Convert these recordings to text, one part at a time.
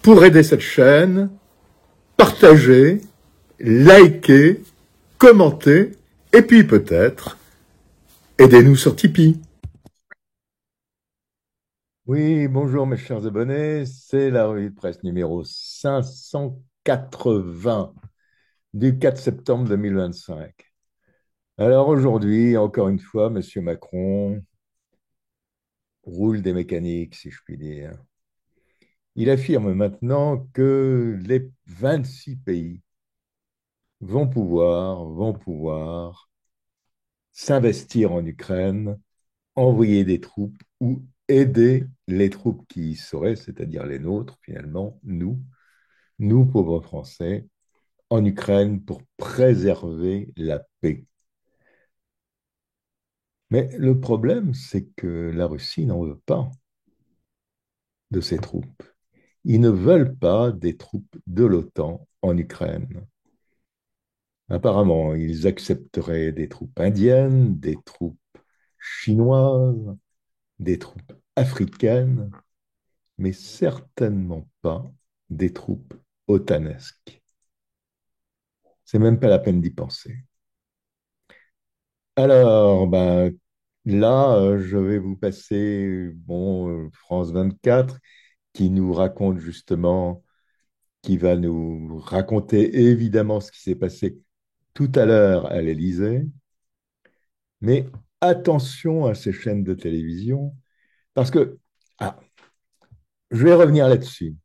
Pour aider cette chaîne, partagez, likez, commentez, et puis peut-être, aidez-nous sur Tipeee. Oui, bonjour mes chers abonnés, c'est la revue de presse numéro 580 du 4 septembre 2025. Alors aujourd'hui, encore une fois, M. Macron roule des mécaniques, si je puis dire. Il affirme maintenant que les 26 pays vont pouvoir s'investir en Ukraine, envoyer des troupes ou aider les troupes qui y seraient, c'est-à-dire les nôtres finalement, nous pauvres Français, en Ukraine pour préserver la paix. Mais le problème, c'est que la Russie n'en veut pas de ces troupes. Ils ne veulent pas des troupes de l'OTAN en Ukraine. Apparemment, ils accepteraient des troupes indiennes, des troupes chinoises, des troupes africaines, mais certainement pas des troupes otanesques. C'est même pas la peine d'y penser. Alors, là, je vais vous passer France 24 qui nous raconte justement, qui va nous raconter évidemment ce qui s'est passé tout à l'heure à l'Élysée. Mais attention à ces chaînes de télévision, parce que, je vais revenir là-dessus.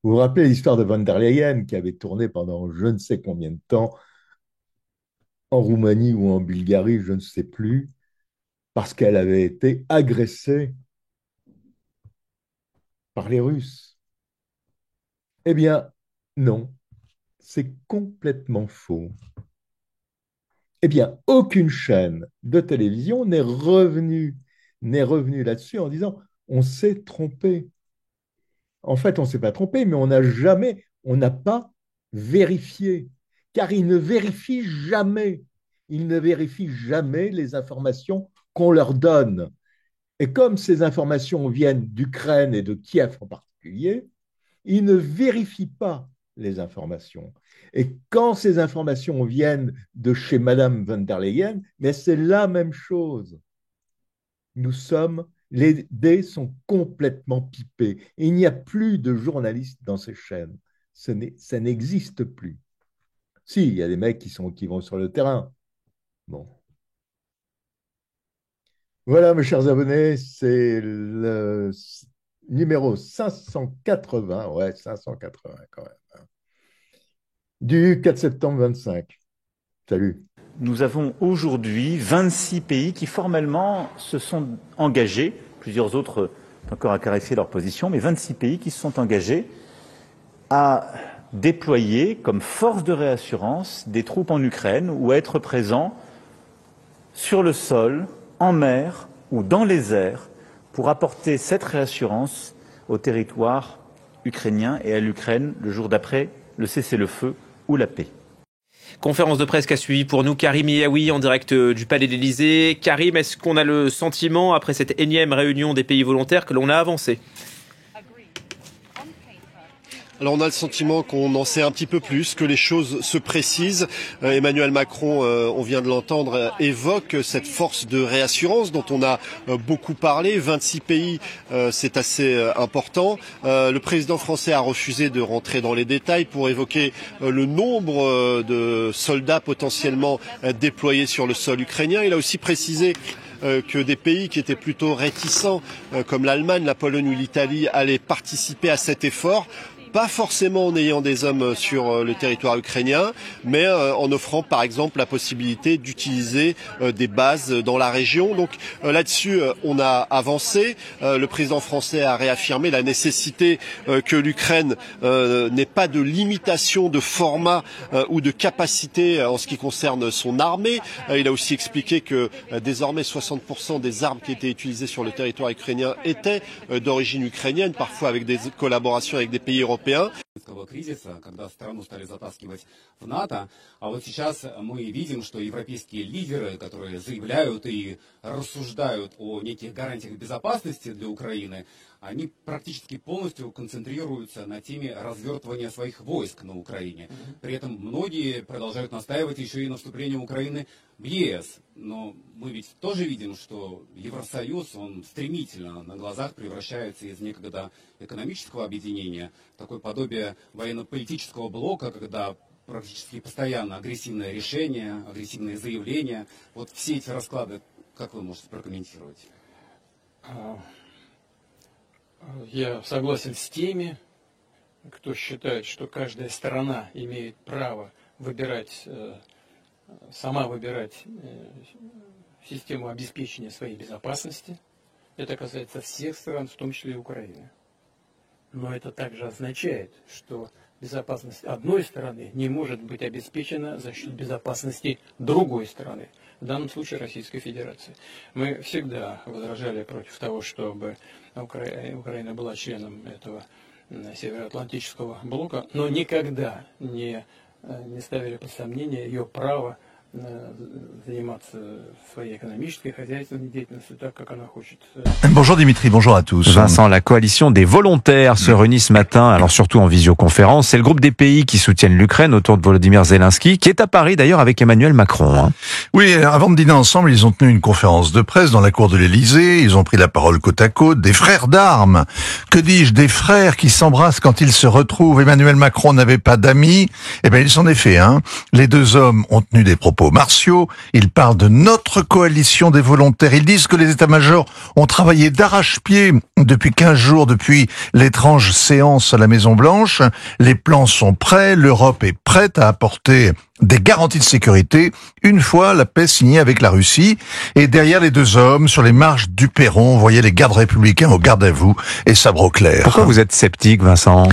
Vous vous rappelez l'histoire de von der Leyen qui avait tourné pendant je ne sais combien de temps en Roumanie ou en Bulgarie, je ne sais plus, parce qu'elle avait été agressée par les Russes. Eh bien, non, c'est complètement faux. Eh bien, aucune chaîne de télévision n'est revenue là-dessus en disant on s'est trompé. En fait, on ne s'est pas trompé, mais on n'a pas vérifié, car ils ne vérifient jamais. Ils ne vérifient jamais les informations qu'on leur donne. Et comme ces informations viennent d'Ukraine et de Kiev en particulier, ils ne vérifient pas les informations. Et quand ces informations viennent de chez Madame von der Leyen, mais c'est la même chose. Les dés sont complètement pipés. Et il n'y a plus de journalistes dans ces chaînes. Ça n'existe plus. Si, il y a des mecs qui vont sur le terrain. Bon. Voilà, mes chers abonnés, c'est le numéro 580, ouais, 580 quand même, du 4 septembre 25. Salut. Nous avons aujourd'hui 26 pays qui formellement se sont engagés, plusieurs autres ont encore à clarifier leur position, mais 26 pays qui se sont engagés à déployer comme force de réassurance des troupes en Ukraine ou à être présents sur le sol, en mer ou dans les airs pour apporter cette réassurance au territoire ukrainien et à l'Ukraine le jour d'après le cessez-le-feu ou la paix. Conférence de presse qu'a suivi pour nous Karim Yaoui en direct du Palais de l'Élysée. Karim, est-ce qu'on a le sentiment, après cette énième réunion des pays volontaires, que l'on a avancé ? Alors on a le sentiment qu'on en sait un petit peu plus, que les choses se précisent. Emmanuel Macron, on vient de l'entendre, évoque cette force de réassurance dont on a beaucoup parlé. 26 pays, c'est assez important. Le président français a refusé de rentrer dans les détails pour évoquer le nombre de soldats potentiellement déployés sur le sol ukrainien. Il a aussi précisé que des pays qui étaient plutôt réticents, comme l'Allemagne, la Pologne ou l'Italie, allaient participer à cet effort. Pas forcément en ayant des hommes sur le territoire ukrainien, mais en offrant par exemple la possibilité d'utiliser des bases dans la région. Donc là-dessus, on a avancé. Le président français a réaffirmé la nécessité que l'Ukraine n'ait pas de limitation de format ou de capacité en ce qui concerne son armée. Il a aussi expliqué que désormais 60% des armes qui étaient utilisées sur le territoire ukrainien étaient d'origine ukrainienne, parfois avec des collaborations avec des pays européens. кризиса, когда страну стали затаскивать в НАТО, а вот сейчас мы видим, что европейские лидеры, которые заявляют и рассуждают о неких гарантиях безопасности для Украины, они практически полностью концентрируются на теме развертывания своих войск на Украине. При этом многие продолжают настаивать еще и на вступлении Украины в ЕС. Но мы ведь тоже видим, что Евросоюз, он стремительно на глазах превращается из некогда экономического объединения в такое подобие военно-политического блока, когда практически постоянно агрессивные решения, агрессивные заявления. Вот все эти расклады, как вы можете прокомментировать? Я согласен с теми, кто считает, что каждая сторона имеет право выбирать, сама выбирать систему обеспечения своей безопасности. Это касается всех стран, в том числе и Украины. Но это также означает, что безопасность одной страны не может быть обеспечена за счет безопасности другой страны. В данном случае Российской Федерации. Мы всегда возражали против того, чтобы Украина была членом этого Североатлантического блока, но никогда не ставили под сомнение ее право заниматься своей экономической, хозяйственной деятельностью так, как она хочет. Bonjour Dimitri, bonjour à tous. Vincent, la coalition des volontaires se réunit ce matin, alors surtout en visioconférence. C'est le groupe des pays qui soutiennent l'Ukraine autour de Volodymyr Zelensky, qui est à Paris d'ailleurs avec Emmanuel Macron. Oui, avant de dîner ensemble, ils ont tenu une conférence de presse dans la cour de l'Élysée. Ils ont pris la parole côte à côte. Des frères d'armes, que dis-je, des frères qui s'embrassent quand ils se retrouvent. Emmanuel Macron n'avait pas d'amis. Eh bien, il s'en est fait, hein. Les deux hommes ont tenu des propos martiaux. Ils parlent de notre coalition des volontaires. Ils disent que les états-majors ont travaillé d'arrache-pied depuis 15 jours, depuis l'étrange séance à la Maison-Blanche. Les plans sont prêts. L'Europe est prête à apporter des garanties de sécurité une fois la paix signée avec la Russie. Et derrière les deux hommes, sur les marches du perron, on voyait les gardes républicains au garde à vous et sabre au clair. Pourquoi vous êtes sceptique, Vincent?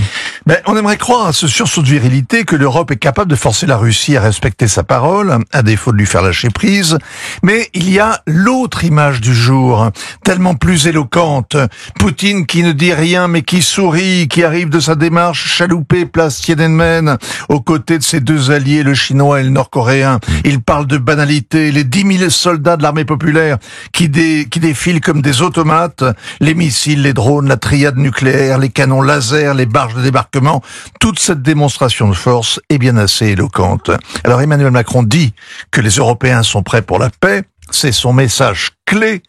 On aimerait croire à ce sursaut de virilité que l'Europe est capable de forcer la Russie à respecter sa parole, à défaut de lui faire lâcher prise. Mais il y a l'autre image du jour, tellement plus éloquente. Poutine qui ne dit rien mais qui sourit, qui arrive de sa démarche chaloupée place Tiananmen, aux côtés de ses deux alliés, le Chinois et le Nord-Coréen. Il parle de banalité, les 10 000 soldats de l'armée populaire qui défilent comme des automates, les missiles, les drones, la triade nucléaire, les canons laser, les barges de débarquement. Toute cette démonstration de force est bien assez éloquente. Alors Emmanuel Macron dit que les Européens sont prêts pour la paix. C'est son message clé.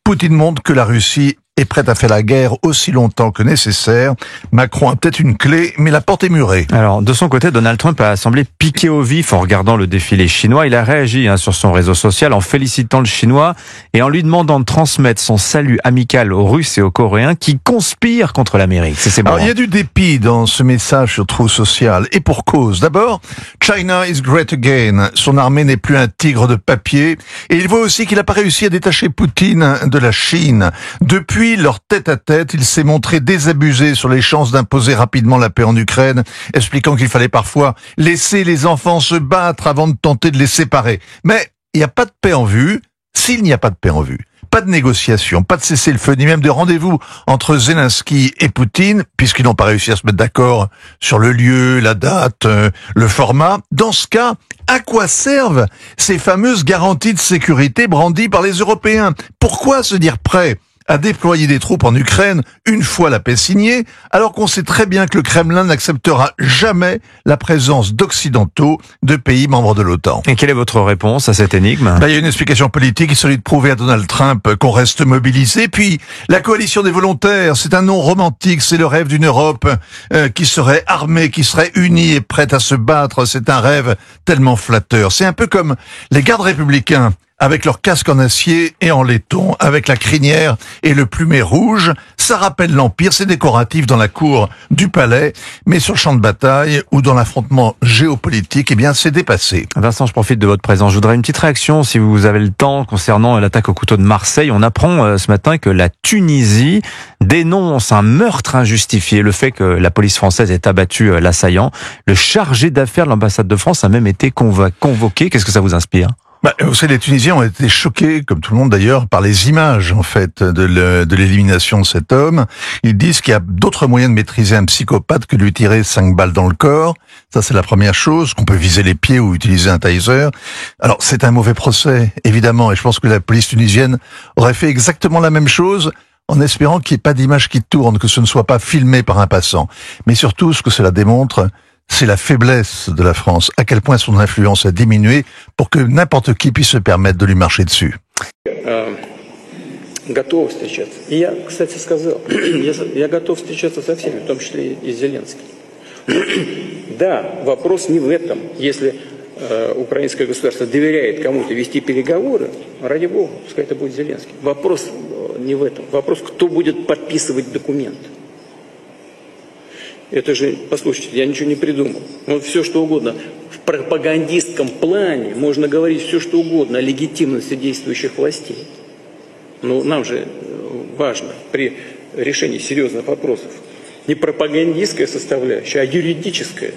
Poutine montre que la Russie est prête à faire la guerre aussi longtemps que nécessaire. Macron a peut-être une clé, mais la porte est murée. Alors, de son côté, Donald Trump a semblé piqué au vif en regardant le défilé chinois. Il a réagi sur son réseau social en félicitant le Chinois et en lui demandant de transmettre son salut amical aux Russes et aux Coréens qui conspirent contre l'Amérique. Alors, il y a du dépit dans ce message sur True Social, et pour cause. D'abord, China is great again. Son armée n'est plus un tigre de papier. Et il voit aussi qu'il n'a pas réussi à détacher Poutine de la Chine. Depuis leur tête-à-tête, il s'est montré désabusé sur les chances d'imposer rapidement la paix en Ukraine, expliquant qu'il fallait parfois laisser les enfants se battre avant de tenter de les séparer. Mais il n'y a pas de paix en vue s'il n'y a pas de paix en vue. Pas de négociation, pas de cessez-le-feu, ni même de rendez-vous entre Zelensky et Poutine, puisqu'ils n'ont pas réussi à se mettre d'accord sur le lieu, la date, le format. Dans ce cas, à quoi servent ces fameuses garanties de sécurité brandies par les Européens? Pourquoi se dire prêt à déployer des troupes en Ukraine une fois la paix signée, alors qu'on sait très bien que le Kremlin n'acceptera jamais la présence d'Occidentaux de pays membres de l'OTAN. Et quelle est votre réponse à cette énigme? Il y a une explication politique, il s'agit de prouver à Donald Trump qu'on reste mobilisé. Puis, la coalition des volontaires, c'est un nom romantique, c'est le rêve d'une Europe qui serait armée, qui serait unie et prête à se battre. C'est un rêve tellement flatteur. C'est un peu comme les gardes républicains, avec leur casque en acier et en laiton, avec la crinière et le plumet rouge. Ça rappelle l'Empire, c'est décoratif dans la cour du palais, mais sur le champ de bataille ou dans l'affrontement géopolitique, c'est dépassé. Vincent, je profite de votre présence. Je voudrais une petite réaction, si vous avez le temps, concernant l'attaque au couteau de Marseille. On apprend ce matin que la Tunisie dénonce un meurtre injustifié, le fait que la police française ait abattu l'assaillant. Le chargé d'affaires de l'ambassade de France a même été convoqué. Qu'est-ce que ça vous inspire ? Vous savez, les Tunisiens ont été choqués, comme tout le monde d'ailleurs, par les images en fait de l'élimination de cet homme. Ils disent qu'il y a d'autres moyens de maîtriser un psychopathe que de lui tirer 5 balles dans le corps. Ça, c'est la première chose, qu'on peut viser les pieds ou utiliser un taser. Alors, c'est un mauvais procès, évidemment, et je pense que la police tunisienne aurait fait exactement la même chose en espérant qu'il n'y ait pas d'image qui tourne, que ce ne soit pas filmé par un passant. Mais surtout, ce que cela démontre, c'est la faiblesse de la France, à quel point son influence a diminué pour que n'importe qui puisse se permettre de lui marcher dessus. Готов встречаться. И я, кстати, сказал, я готов встречаться со всеми, в том числе и с Зеленским. Да, вопрос не в этом. Если украинское государство доверяет кому-то вести переговоры, ради бога, пускай это будет Зеленский. Вопрос не в этом. Вопрос, кто будет подписывать документы. Это же, послушайте, я ничего не придумал. Вот все, что угодно. В пропагандистском плане можно говорить все, что угодно о легитимности действующих властей. Но нам же важно при решении серьезных вопросов не пропагандистская составляющая, а юридическая.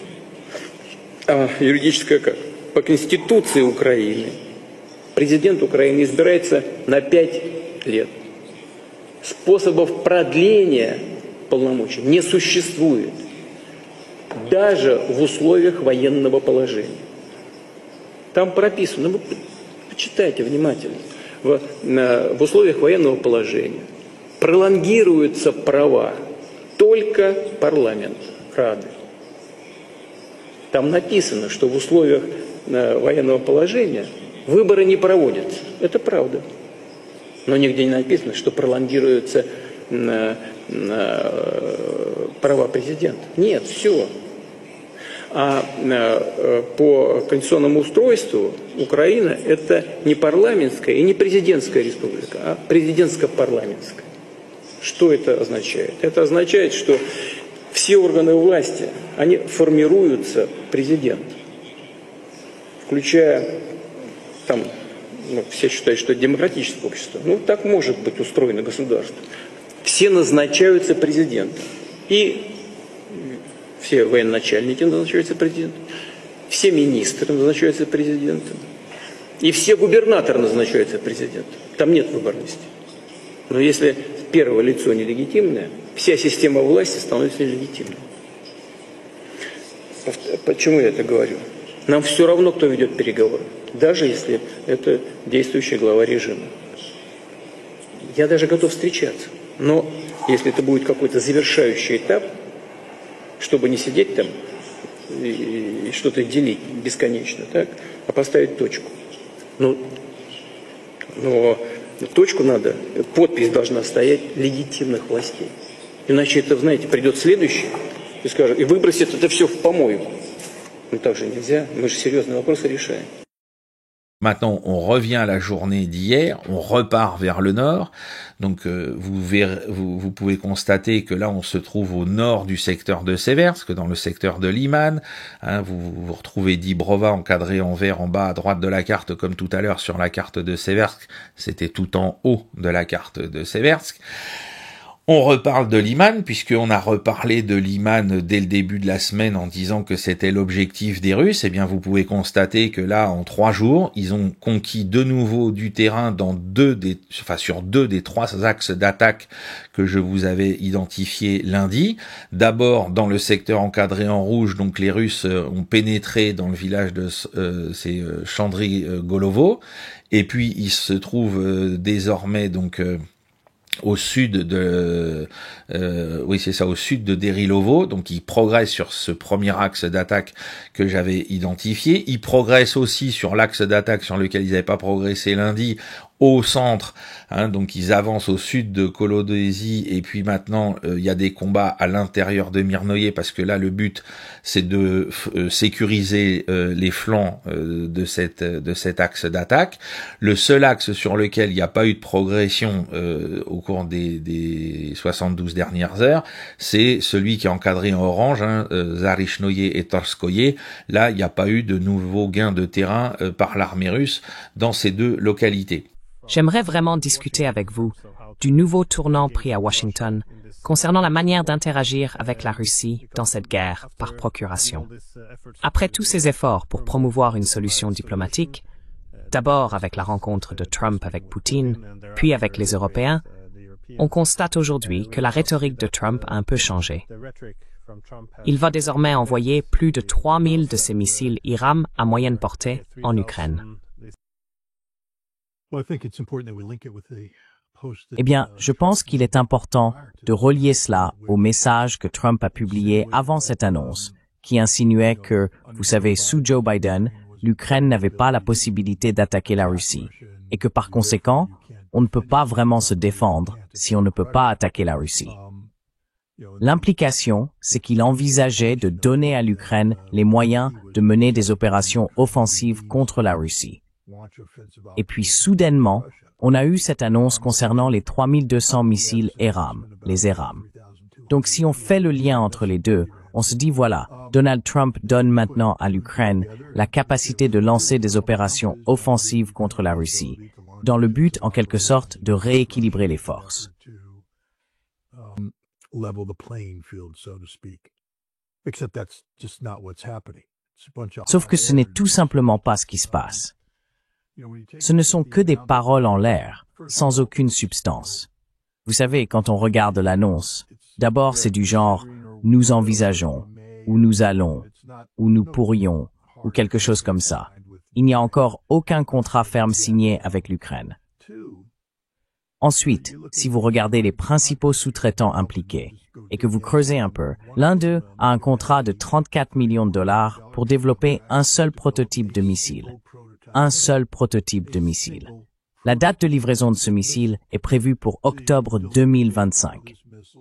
А юридическая как? По Конституции Украины президент Украины избирается на 5 лет. Способов продления полномочий не существует. Даже в условиях военного положения. Там прописано, вы почитайте внимательно, в условиях военного положения пролонгируются права только парламента, Рады. Там написано, что в условиях военного положения выборы не проводятся. Это правда. Но нигде не написано, что пролонгируются права президента. Нет, все. А по конституционному устройству Украина это не парламентская и не президентская республика, а президентско-парламентская. Что это означает? Это означает, что все органы власти, они формируются президентом, включая там, все считают, что это демократическое общество. Ну, так может быть устроено государство. Все назначаются президентом. И все военачальники назначаются президентом, все министры назначаются президентом, и все губернаторы назначаются президентом. Там нет выборности. Но если первое лицо нелегитимное, вся система власти становится нелегитимной. Почему я это говорю? Нам все равно, кто ведет переговоры, даже если это действующий глава режима. Я даже готов встречаться. Но если это будет какой-то завершающий этап, чтобы не сидеть там и что-то делить бесконечно, так, а поставить точку. Но точку надо, подпись должна стоять легитимных властей. Иначе это, знаете, придет следующий и скажет, и выбросит это все в помойку. Ну так же нельзя, мы же серьезные вопросы решаем. Maintenant, on revient à la journée d'hier, on repart vers le nord. Donc, vous pouvez constater que là, on se trouve au nord du secteur de Seversk, dans le secteur de Liman. Hein, vous retrouvez Dibrova encadré en vert en bas à droite de la carte, comme tout à l'heure sur la carte de Seversk. C'était tout en haut de la carte de Seversk. On reparle de Liman, puisqu'on a reparlé de Liman dès le début de la semaine en disant que c'était l'objectif des Russes. Eh bien, vous pouvez constater que là, en 3 jours, ils ont conquis de nouveau du terrain sur deux des 3 axes d'attaque que je vous avais identifiés lundi. D'abord, dans le secteur encadré en rouge, donc les Russes ont pénétré dans le village de Chandri-Golovo. Et puis, ils se trouvent désormais donc au sud de au sud de Derilovo, donc il progresse sur ce premier axe d'attaque que j'avais identifié. Il progresse aussi sur l'axe d'attaque sur lequel ils n'avaient pas progressé lundi, au centre, hein, donc ils avancent au sud de Kolodesi, et puis maintenant il y a des combats à l'intérieur de Mirnoye, parce que là le but c'est de sécuriser les flancs de cet axe d'attaque. Le seul axe sur lequel il n'y a pas eu de progression au cours des 72 dernières heures, c'est celui qui est encadré en orange, hein, Zarishnoye et Torskoye. Là, il n'y a pas eu de nouveaux gains de terrain par l'armée russe dans ces 2 localités. J'aimerais vraiment discuter avec vous du nouveau tournant pris à Washington concernant la manière d'interagir avec la Russie dans cette guerre par procuration. Après tous ces efforts pour promouvoir une solution diplomatique, d'abord avec la rencontre de Trump avec Poutine, puis avec les Européens, on constate aujourd'hui que la rhétorique de Trump a un peu changé. Il va désormais envoyer plus de 3000 de ses missiles IRAM à moyenne portée en Ukraine. Eh bien, je pense qu'il est important de relier cela au message que Trump a publié avant cette annonce, qui insinuait que, vous savez, sous Joe Biden, l'Ukraine n'avait pas la possibilité d'attaquer la Russie, et que par conséquent, on ne peut pas vraiment se défendre si on ne peut pas attaquer la Russie. L'implication, c'est qu'il envisageait de donner à l'Ukraine les moyens de mener des opérations offensives contre la Russie. Et puis, soudainement, on a eu cette annonce concernant les 3200 missiles ERAM, les ERAM. Donc, si on fait le lien entre les deux, on se dit voilà, Donald Trump donne maintenant à l'Ukraine la capacité de lancer des opérations offensives contre la Russie, dans le but, en quelque sorte, de rééquilibrer les forces. Sauf que ce n'est tout simplement pas ce qui se passe. Ce ne sont que des paroles en l'air, sans aucune substance. Vous savez, quand on regarde l'annonce, d'abord c'est du genre « nous envisageons » ou « nous allons » ou « nous pourrions » ou quelque chose comme ça. Il n'y a encore aucun contrat ferme signé avec l'Ukraine. Ensuite, si vous regardez les principaux sous-traitants impliqués et que vous creusez un peu, l'un d'eux a un contrat de 34 millions de dollars pour développer un seul prototype de missile. Un seul prototype de missile. La date de livraison de ce missile est prévue pour octobre 2025.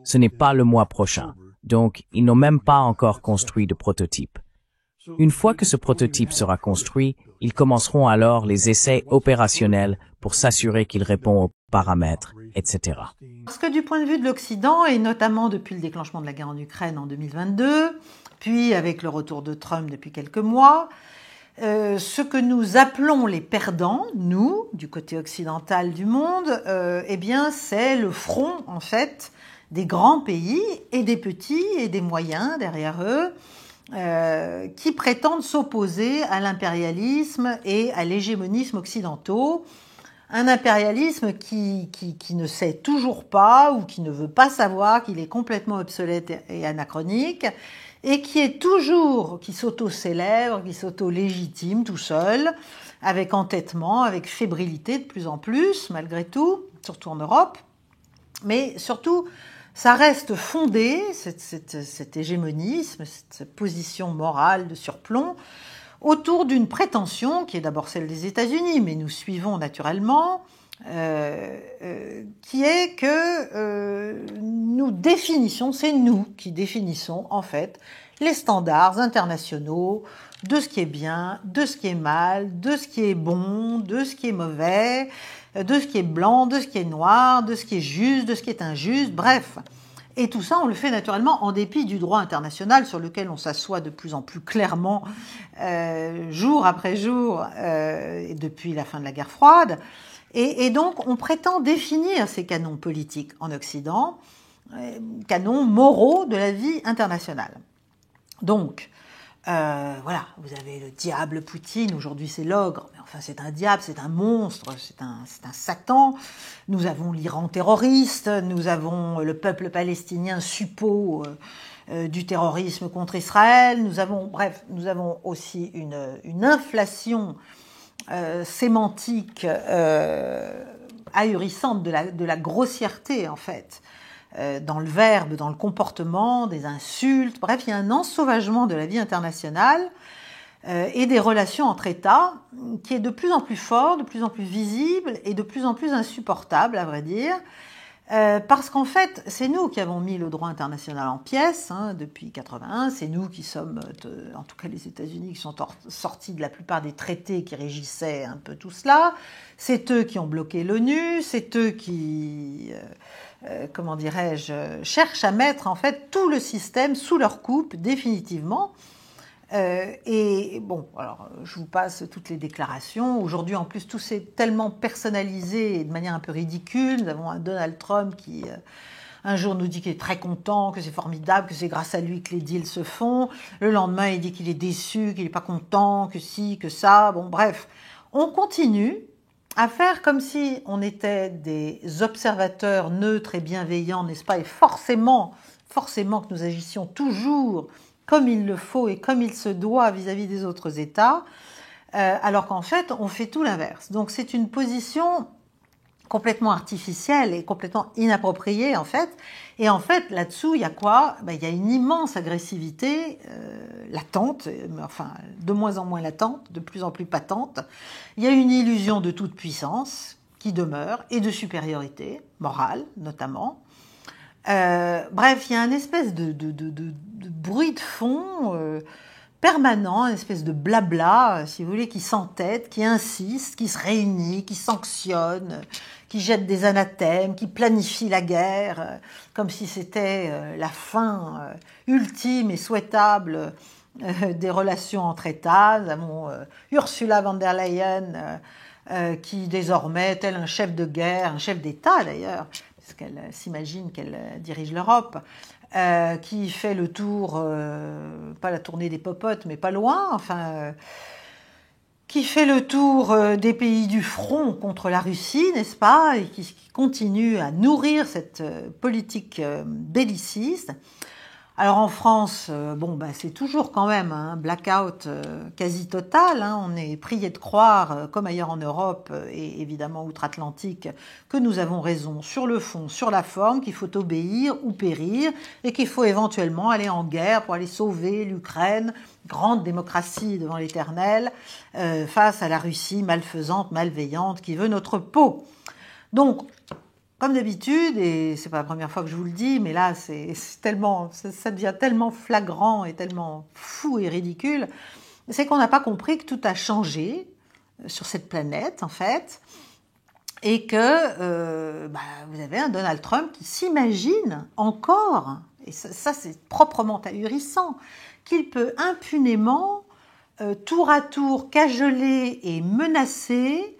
Ce n'est pas le mois prochain, donc ils n'ont même pas encore construit de prototype. Une fois que ce prototype sera construit, ils commenceront alors les essais opérationnels pour s'assurer qu'il répond aux paramètres, etc. Parce que du point de vue de l'Occident, et notamment depuis le déclenchement de la guerre en Ukraine en 2022, puis avec le retour de Trump depuis quelques mois, ce que nous appelons les perdants, nous, du côté occidental du monde, eh bien, c'est le front, en fait, des grands pays et des petits et des moyens derrière eux, qui prétendent s'opposer à l'impérialisme et à l'hégémonisme occidentaux. Un impérialisme qui ne sait toujours pas ou qui ne veut pas savoir qu'il est complètement obsolète et anachronique, et qui s'auto-célèbre, qui s'auto-légitime tout seul, avec entêtement, avec fébrilité de plus en plus, malgré tout, surtout en Europe. Mais surtout, ça reste fondé, cet hégémonisme, cette position morale de surplomb, autour d'une prétention qui est d'abord celle des États-Unis, mais nous suivons naturellement, qui est que c'est nous qui définissons en fait les standards internationaux de ce qui est bien, de ce qui est mal, de ce qui est bon, de ce qui est mauvais, de ce qui est blanc, de ce qui est noir, de ce qui est juste, de ce qui est injuste, bref. Et tout ça, on le fait naturellement en dépit du droit international sur lequel on s'assoit de plus en plus clairement, jour après jour, depuis la fin de la guerre froide. Et donc, on prétend définir ces canons politiques en Occident, canons moraux de la vie internationale. Donc, voilà, vous avez le diable Poutine, aujourd'hui c'est l'ogre, mais enfin c'est un diable, c'est un monstre, c'est un Satan. Nous avons l'Iran terroriste, nous avons le peuple palestinien suppôt du terrorisme contre Israël, nous avons aussi une inflation sémantique ahurissante de la grossièreté en fait, dans le verbe, dans le comportement, des insultes, bref, il y a un ensauvagement de la vie internationale et des relations entre États qui est de plus en plus fort, de plus en plus visible et de plus en plus insupportable, à vrai dire, parce qu'en fait, c'est nous qui avons mis le droit international en pièces depuis 1981, c'est nous qui sommes, en tout cas les États-Unis, qui sont sortis de la plupart des traités qui régissaient un peu tout cela, c'est eux qui ont bloqué l'ONU, c'est eux qui... cherchent à mettre en fait tout le système sous leur coupe définitivement. Et bon, alors je vous passe toutes les déclarations. Aujourd'hui, en plus, tout s'est tellement personnalisé et de manière un peu ridicule. Nous avons un Donald Trump qui un jour nous dit qu'il est très content, que c'est formidable, que c'est grâce à lui que les deals se font. Le lendemain, il dit qu'il est déçu, qu'il n'est pas content, que ci, que ça. Bon, bref. on continue à faire comme si on était des observateurs neutres et bienveillants, n'est-ce pas? Et forcément que nous agissions toujours comme il le faut et comme il se doit vis-à-vis des autres États, alors qu'en fait, on fait tout l'inverse. Donc c'est une position complètement artificielle et complètement inappropriée, en fait. Et en fait, là-dessous, il y a quoi? Il y a une immense agressivité latente, enfin, de moins en moins latente, de plus en plus patente. Il y a une illusion de toute puissance qui demeure, et de supériorité, morale notamment. Bref, il y a une espèce de bruit de fond permanent, une espèce de blabla, si vous voulez, qui s'entête, qui insiste, qui se réunit, qui sanctionne, qui jette des anathèmes, qui planifie la guerre, comme si c'était la fin ultime et souhaitable des relations entre États. Nous avons Ursula von der Leyen, qui désormais, tel un chef de guerre, un chef d'État d'ailleurs, parce qu'elle s'imagine qu'elle dirige l'Europe, qui fait le tour, pas la tournée des popotes, mais pas loin, enfin, qui fait le tour des pays du front contre la Russie, n'est-ce pas, et qui continue à nourrir cette politique belliciste. Alors en France, c'est toujours quand même un blackout quasi total. On est prié de croire, comme ailleurs en Europe et évidemment outre-Atlantique, que nous avons raison sur le fond, sur la forme, qu'il faut obéir ou périr et qu'il faut éventuellement aller en guerre pour aller sauver l'Ukraine, grande démocratie devant l'Éternel, face à la Russie malfaisante, malveillante, qui veut notre peau. Donc, comme d'habitude, et c'est pas la première fois que je vous le dis, mais là, c'est tellement, ça devient tellement flagrant et tellement fou et ridicule, c'est qu'on n'a pas compris que tout a changé sur cette planète, en fait, et que vous avez un Donald Trump qui s'imagine encore, et ça c'est proprement ahurissant, qu'il peut impunément, tour à tour, cajoler et menacer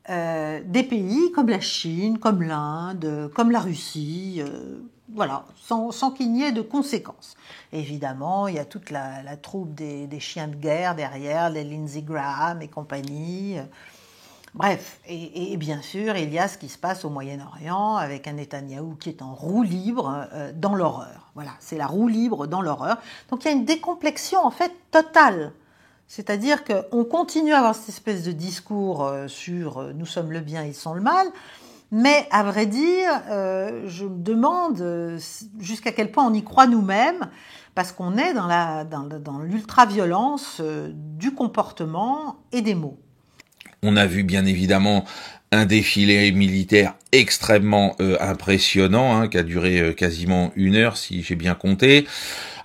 des pays comme la Chine, comme l'Inde, comme la Russie, voilà, sans qu'il n'y ait de conséquences. Et évidemment, il y a toute la troupe des chiens de guerre derrière, les Lindsey Graham et compagnie. Bref, et bien sûr, il y a ce qui se passe au Moyen-Orient avec un Netanyahou qui est en roue libre dans l'horreur. Voilà, c'est la roue libre dans l'horreur. Donc il y a une décomplexion en fait totale. C'est-à-dire qu'on continue à avoir cette espèce de discours sur « nous sommes le bien, ils sont le mal », mais à vrai dire, je me demande jusqu'à quel point on y croit nous-mêmes, parce qu'on est dans l'ultra-violence du comportement et des mots. On a vu bien évidemment un défilé militaire extrêmement impressionnant, qui a duré quasiment 1 heure si j'ai bien compté,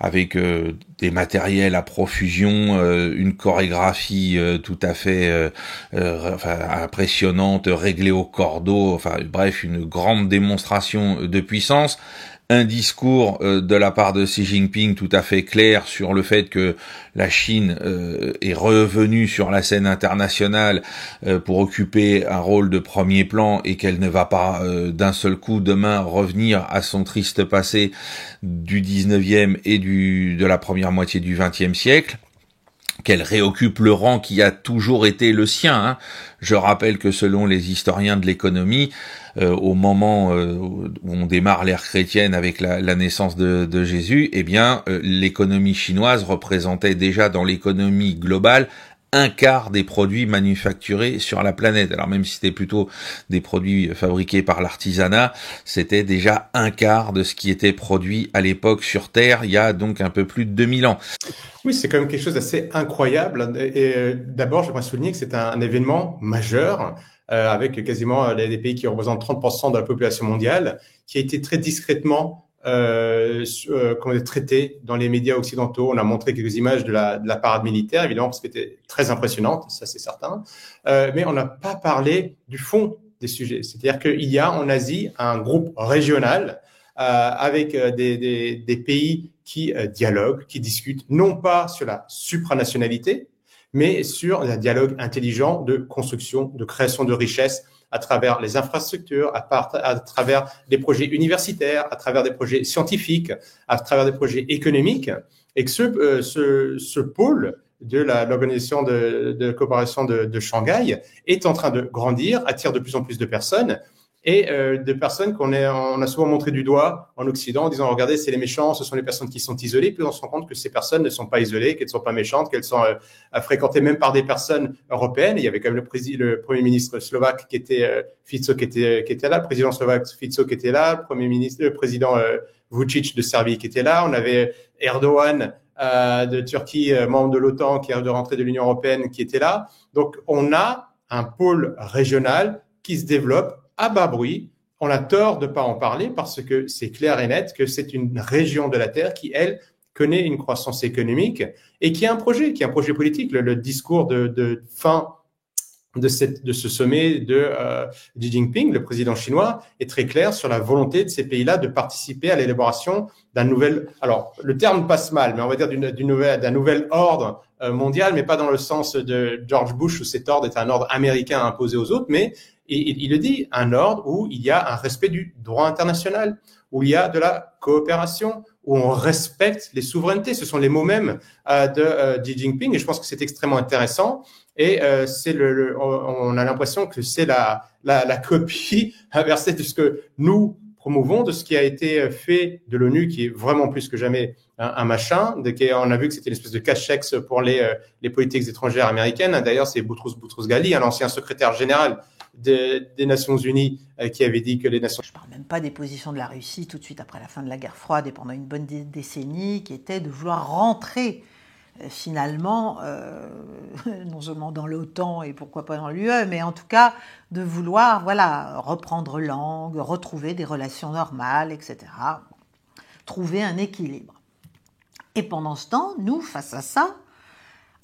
avec des matériels à profusion, une chorégraphie tout à fait impressionnante, réglée au cordeau, bref, une grande démonstration de puissance. Un discours de la part de Xi Jinping tout à fait clair sur le fait que la Chine est revenue sur la scène internationale pour occuper un rôle de premier plan et qu'elle ne va pas d'un seul coup demain revenir à son triste passé du 19e et de la première moitié du 20e siècle. Qu'elle réoccupe le rang qui a toujours été le sien. Je rappelle que selon les historiens de l'économie, au moment où on démarre l'ère chrétienne avec la naissance de Jésus, l'économie chinoise représentait déjà dans l'économie globale 1/4 des produits manufacturés sur la planète. Alors même si c'était plutôt des produits fabriqués par l'artisanat, c'était déjà 1/4 de ce qui était produit à l'époque sur Terre, il y a donc un peu plus de 2000 ans. Oui, c'est quand même quelque chose d'assez incroyable. Et d'abord, j'aimerais souligner que c'est un événement majeur, avec quasiment des pays qui représentent 30% de la population mondiale, qui a été très discrètement traité dans les médias occidentaux. On a montré quelques images de la parade militaire, évidemment, parce qu'elle était très impressionnante, ça c'est certain. Mais on n'a pas parlé du fond des sujets. C'est-à-dire qu'il y a en Asie un groupe régional avec des pays qui dialoguent, qui discutent, non pas sur la supranationalité, mais sur un dialogue intelligent de construction, de création de richesses à travers les infrastructures, à travers des projets universitaires, à travers des projets scientifiques, à travers des projets économiques, et que ce pôle de l'organisation de coopération de Shanghai est en train de grandir, attire de plus en plus de personnes et de personnes on a souvent montré du doigt en Occident en disant regardez, c'est les méchants, ce sont les personnes qui sont isolées. Puis on se rend compte que ces personnes ne sont pas isolées, qu'elles ne sont pas méchantes, qu'elles sont fréquentées même par des personnes européennes. Il y avait quand même le premier ministre slovaque qui était Fico qui était là, le président slovaque Fico qui était là, le président Vučić de Serbie qui était là. On avait Erdogan de Turquie, membre de l'OTAN, qui est de rentrée de l'Union européenne, qui était là. Donc, on a un pôle régional qui se développe à bas bruit. On a tort de pas en parler parce que c'est clair et net que c'est une région de la Terre qui, elle, connaît une croissance économique et qui a un projet politique. Le discours de fin de ce sommet de Xi Jinping, le président chinois, est très clair sur la volonté de ces pays-là de participer à l'élaboration d'un nouvel, alors le terme passe mal, mais on va dire d'un nouvel ordre mondial, mais pas dans le sens de George Bush où cet ordre est un ordre américain imposé aux autres, mais il le dit, un ordre où il y a un respect du droit international, où il y a de la coopération, où on respecte les souverainetés. Ce sont les mots mêmes de Xi Jinping, et je pense que c'est extrêmement intéressant. Et on a l'impression que c'est la copie inversée de ce que nous promouvons, de ce qui a été fait de l'ONU, qui est vraiment plus que jamais un machin. On a vu que c'était une espèce de cachex pour les politiques étrangères américaines. D'ailleurs, c'est Boutros-Ghali, l'ancien secrétaire général des Nations Unies, qui avait dit que les Nations... Je ne parle même pas des positions de la Russie tout de suite après la fin de la guerre froide et pendant une bonne décennie, qui était de vouloir rentrer finalement, non seulement dans l'OTAN et pourquoi pas dans l'UE, mais en tout cas de vouloir reprendre langue, retrouver des relations normales, etc. Trouver un équilibre. Et pendant ce temps, nous, face à ça,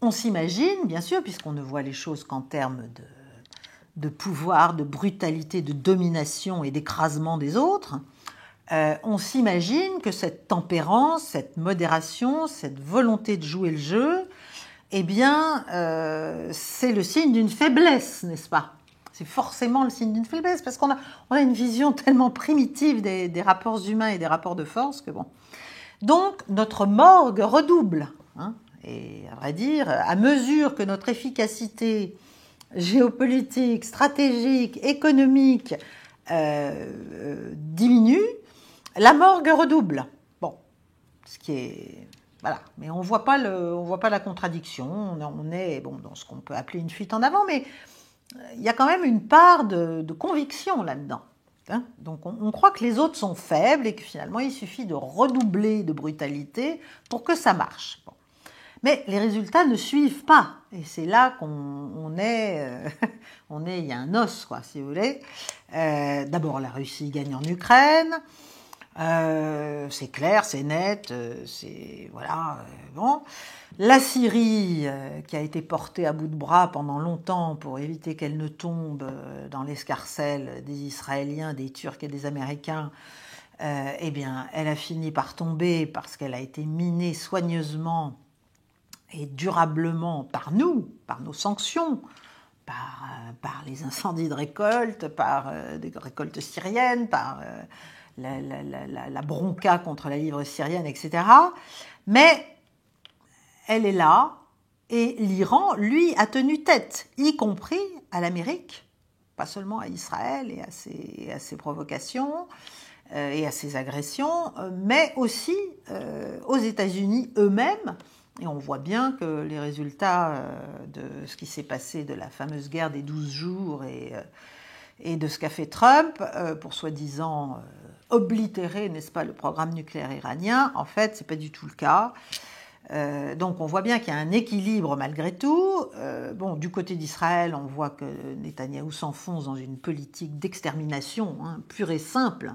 on s'imagine, bien sûr, puisqu'on ne voit les choses qu'en termes de pouvoir, de brutalité, de domination et d'écrasement des autres, on s'imagine que cette tempérance, cette modération, cette volonté de jouer le jeu, eh bien, c'est le signe d'une faiblesse, n'est-ce pas? C'est forcément le signe d'une faiblesse, parce qu'on a une vision tellement primitive des rapports humains et des rapports de force que bon. Donc, notre morgue redouble. Hein, et à vrai dire, à mesure que notre efficacité géopolitique, stratégique, économique diminue, la morgue redouble. Bon, ce qui est... Voilà, mais on voit pas la contradiction, on est dans ce qu'on peut appeler une fuite en avant, mais il y a quand même une part de conviction là-dedans. Hein, donc on croit que les autres sont faibles et que finalement il suffit de redoubler de brutalité pour que ça marche. Bon. Mais les résultats ne suivent pas, et c'est là qu'on est, il y a un os, quoi, si vous voulez. D'abord, la Russie gagne en Ukraine. C'est clair, c'est net, c'est voilà. Bon, la Syrie qui a été portée à bout de bras pendant longtemps pour éviter qu'elle ne tombe dans l'escarcelle des Israéliens, des Turcs et des Américains, eh bien, elle a fini par tomber parce qu'elle a été minée soigneusement et durablement par nous, par nos sanctions, par les incendies de récolte, par des récoltes syriennes, par la bronca contre la livre syrienne, etc. Mais elle est là, et l'Iran, lui, a tenu tête, y compris à l'Amérique, pas seulement à Israël et à ses provocations et à ses agressions, mais aussi aux États-Unis eux-mêmes. Et on voit bien que les résultats de ce qui s'est passé de la fameuse guerre des 12 jours et de ce qu'a fait Trump pour soi-disant oblitérer, n'est-ce pas, le programme nucléaire iranien, en fait, c'est pas du tout le cas. Donc on voit bien qu'il y a un équilibre malgré tout. Du côté d'Israël, on voit que Netanyahou s'enfonce dans une politique d'extermination pure et simple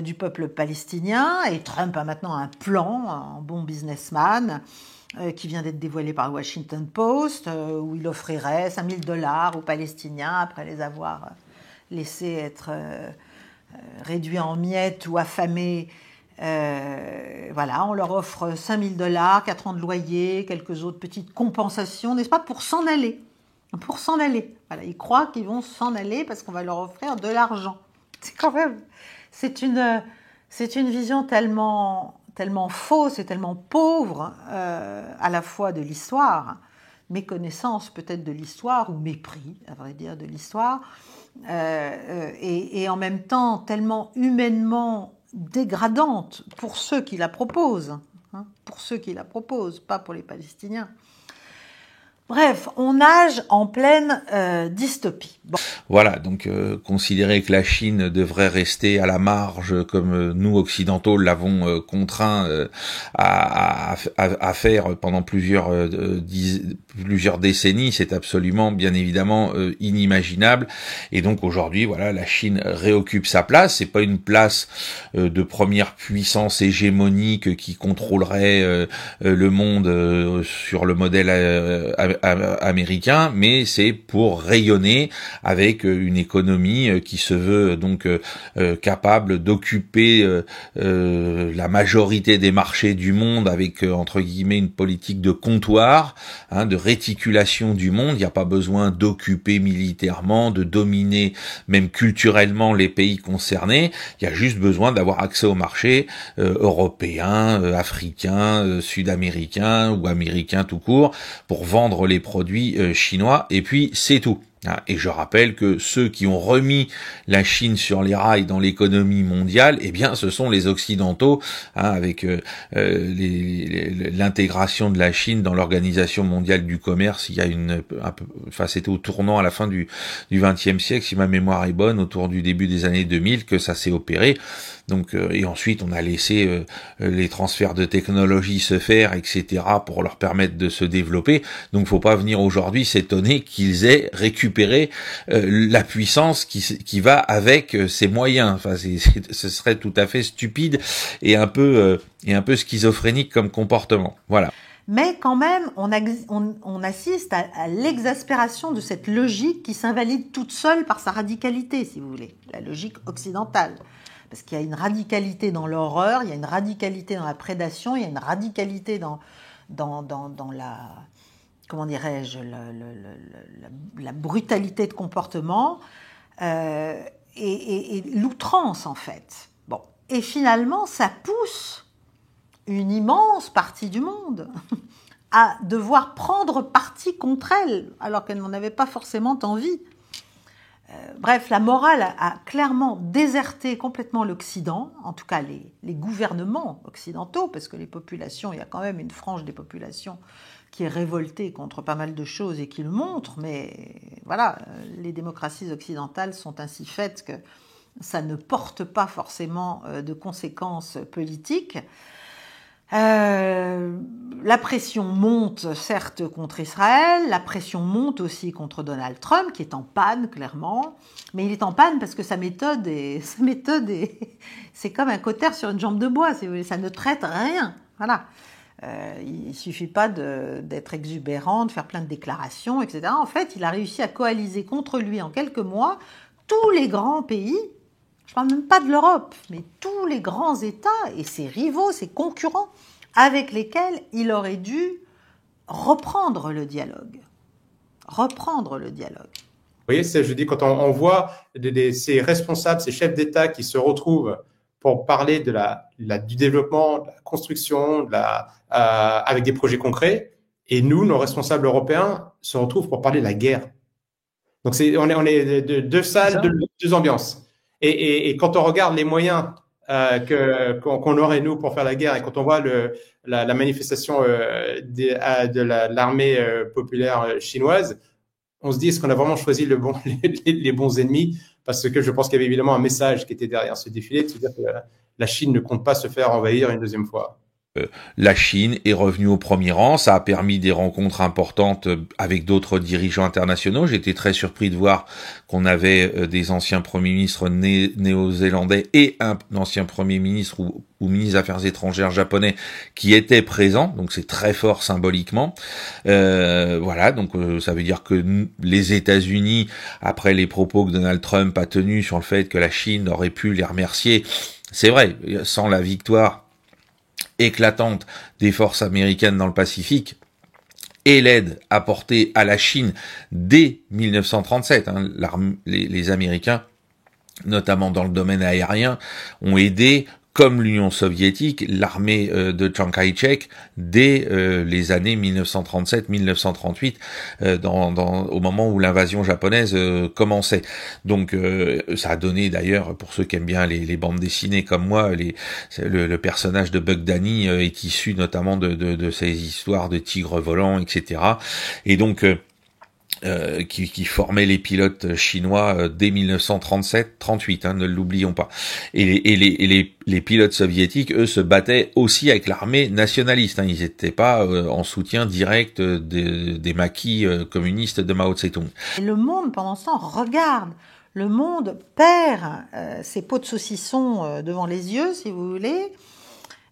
du peuple palestinien, et Trump a maintenant un plan, un bon businessman, qui vient d'être dévoilé par le Washington Post, où il offrirait $5 000 aux Palestiniens après les avoir laissés être réduits en miettes ou affamés. On leur offre $5 000, 4 ans de loyer, quelques autres petites compensations, n'est-ce pas, pour s'en aller. Pour s'en aller. Voilà, ils croient qu'ils vont s'en aller parce qu'on va leur offrir de l'argent. C'est quand même... C'est une vision tellement tellement fausse et tellement pauvre à la fois de l'histoire, méconnaissance peut-être de l'histoire, ou mépris, à vrai dire, de l'histoire, et en même temps tellement humainement dégradante pour ceux qui la proposent, pour ceux qui la proposent, pas pour les Palestiniens. Bref, on nage en pleine dystopie. Bon. Voilà, donc considérer que la Chine devrait rester à la marge, comme nous occidentaux l'avons contraint à faire pendant plusieurs décennies, c'est absolument, bien évidemment, inimaginable. Et donc aujourd'hui, voilà, la Chine réoccupe sa place. C'est pas une place de première puissance hégémonique qui contrôlerait le monde sur le modèle américain, mais c'est pour rayonner avec une économie qui se veut donc capable d'occuper la majorité des marchés du monde avec entre guillemets une politique de comptoir, de réticulation du monde. Il n'y a pas besoin d'occuper militairement, de dominer même culturellement les pays concernés. Il y a juste besoin d'avoir accès au marché européen, africain, sud-américain ou américain tout court pour vendre les produits chinois, et puis c'est tout. Et je rappelle que ceux qui ont remis la Chine sur les rails dans l'économie mondiale, eh bien, ce sont les Occidentaux, avec l'intégration de la Chine dans l'Organisation mondiale du commerce. Il y a c'était au tournant à la fin du XXe siècle, si ma mémoire est bonne, autour du début des années 2000, que ça s'est opéré. Donc, et ensuite, on a laissé les transferts de technologie se faire, etc., pour leur permettre de se développer. Donc, faut pas venir aujourd'hui s'étonner qu'ils aient récupéré la puissance qui va avec ces moyens. Enfin, ce serait tout à fait stupide et un peu schizophrénique comme comportement. Voilà. Mais quand même, on assiste à l'exaspération de cette logique qui s'invalide toute seule par sa radicalité, si vous voulez, la logique occidentale. Parce qu'il y a une radicalité dans l'horreur, il y a une radicalité dans la prédation, il y a une radicalité dans la, comment dirais-je, la brutalité de comportement et l'outrance, en fait. Bon. Et finalement, ça pousse une immense partie du monde à devoir prendre parti contre elle, alors qu'elle n'en avait pas forcément envie. Bref, la morale a clairement déserté complètement l'Occident, en tout cas les gouvernements occidentaux, parce que les populations, il y a quand même une frange des populations qui est révoltée contre pas mal de choses et qui le montre, mais voilà, les démocraties occidentales sont ainsi faites que ça ne porte pas forcément de conséquences politiques. La pression monte certes contre Israël, la pression monte aussi contre Donald Trump qui est en panne clairement, mais il est en panne parce que sa méthode est c'est comme un cautère sur une jambe de bois, si vous voulez, ça ne traite rien. Voilà, il suffit pas d'être exubérant, de faire plein de déclarations, etc. En fait, il a réussi à coaliser contre lui en quelques mois tous les grands pays. Je ne parle même pas de l'Europe, mais tous les grands États et ses rivaux, ses concurrents, avec lesquels il aurait dû reprendre le dialogue. Reprendre le dialogue. Vous voyez, je dis, quand on voit ces responsables, ces chefs d'État qui se retrouvent pour parler du développement, de la construction, avec des projets concrets, et nous, nos responsables européens, se retrouvent pour parler de la guerre. Donc, on est deux salles, deux ambiances. Et quand on regarde les moyens qu'on aurait, nous, pour faire la guerre, et quand on voit la manifestation de l'armée populaire chinoise, on se dit, est-ce qu'on a vraiment choisi les bons ennemis? Parce que je pense qu'il y avait évidemment un message qui était derrière ce défilé, de se dire que la Chine ne compte pas se faire envahir une deuxième fois. La Chine est revenue au premier rang, ça a permis des rencontres importantes avec d'autres dirigeants internationaux. J'étais très surpris de voir qu'on avait des anciens premiers ministres néo-zélandais et un ancien premier ministre ou ministre des Affaires étrangères japonais qui étaient présents, donc c'est très fort symboliquement. Voilà, donc ça veut dire que les États-Unis, après les propos que Donald Trump a tenus sur le fait que la Chine aurait pu les remercier, c'est vrai, sans la victoire éclatante des forces américaines dans le Pacifique et l'aide apportée à la Chine dès 1937. Les Américains, notamment dans le domaine aérien, ont aidé comme l'Union soviétique, l'armée de Chiang Kai-shek dès les années 1937-1938, au moment où l'invasion japonaise commençait. Donc ça a donné d'ailleurs, pour ceux qui aiment bien les bandes dessinées comme moi, le personnage de Buck Danny est issu notamment de ces histoires de tigres volants, etc. Et donc qui formait les pilotes chinois dès 1937-38, ne l'oublions pas. Et les pilotes soviétiques, eux, se battaient aussi avec l'armée nationaliste. Ils n'étaient pas en soutien direct des maquis communistes de Mao Tse-tung. Et le monde, pendant ce temps, regarde. Le monde perd ses pots de saucisson devant les yeux, si vous voulez.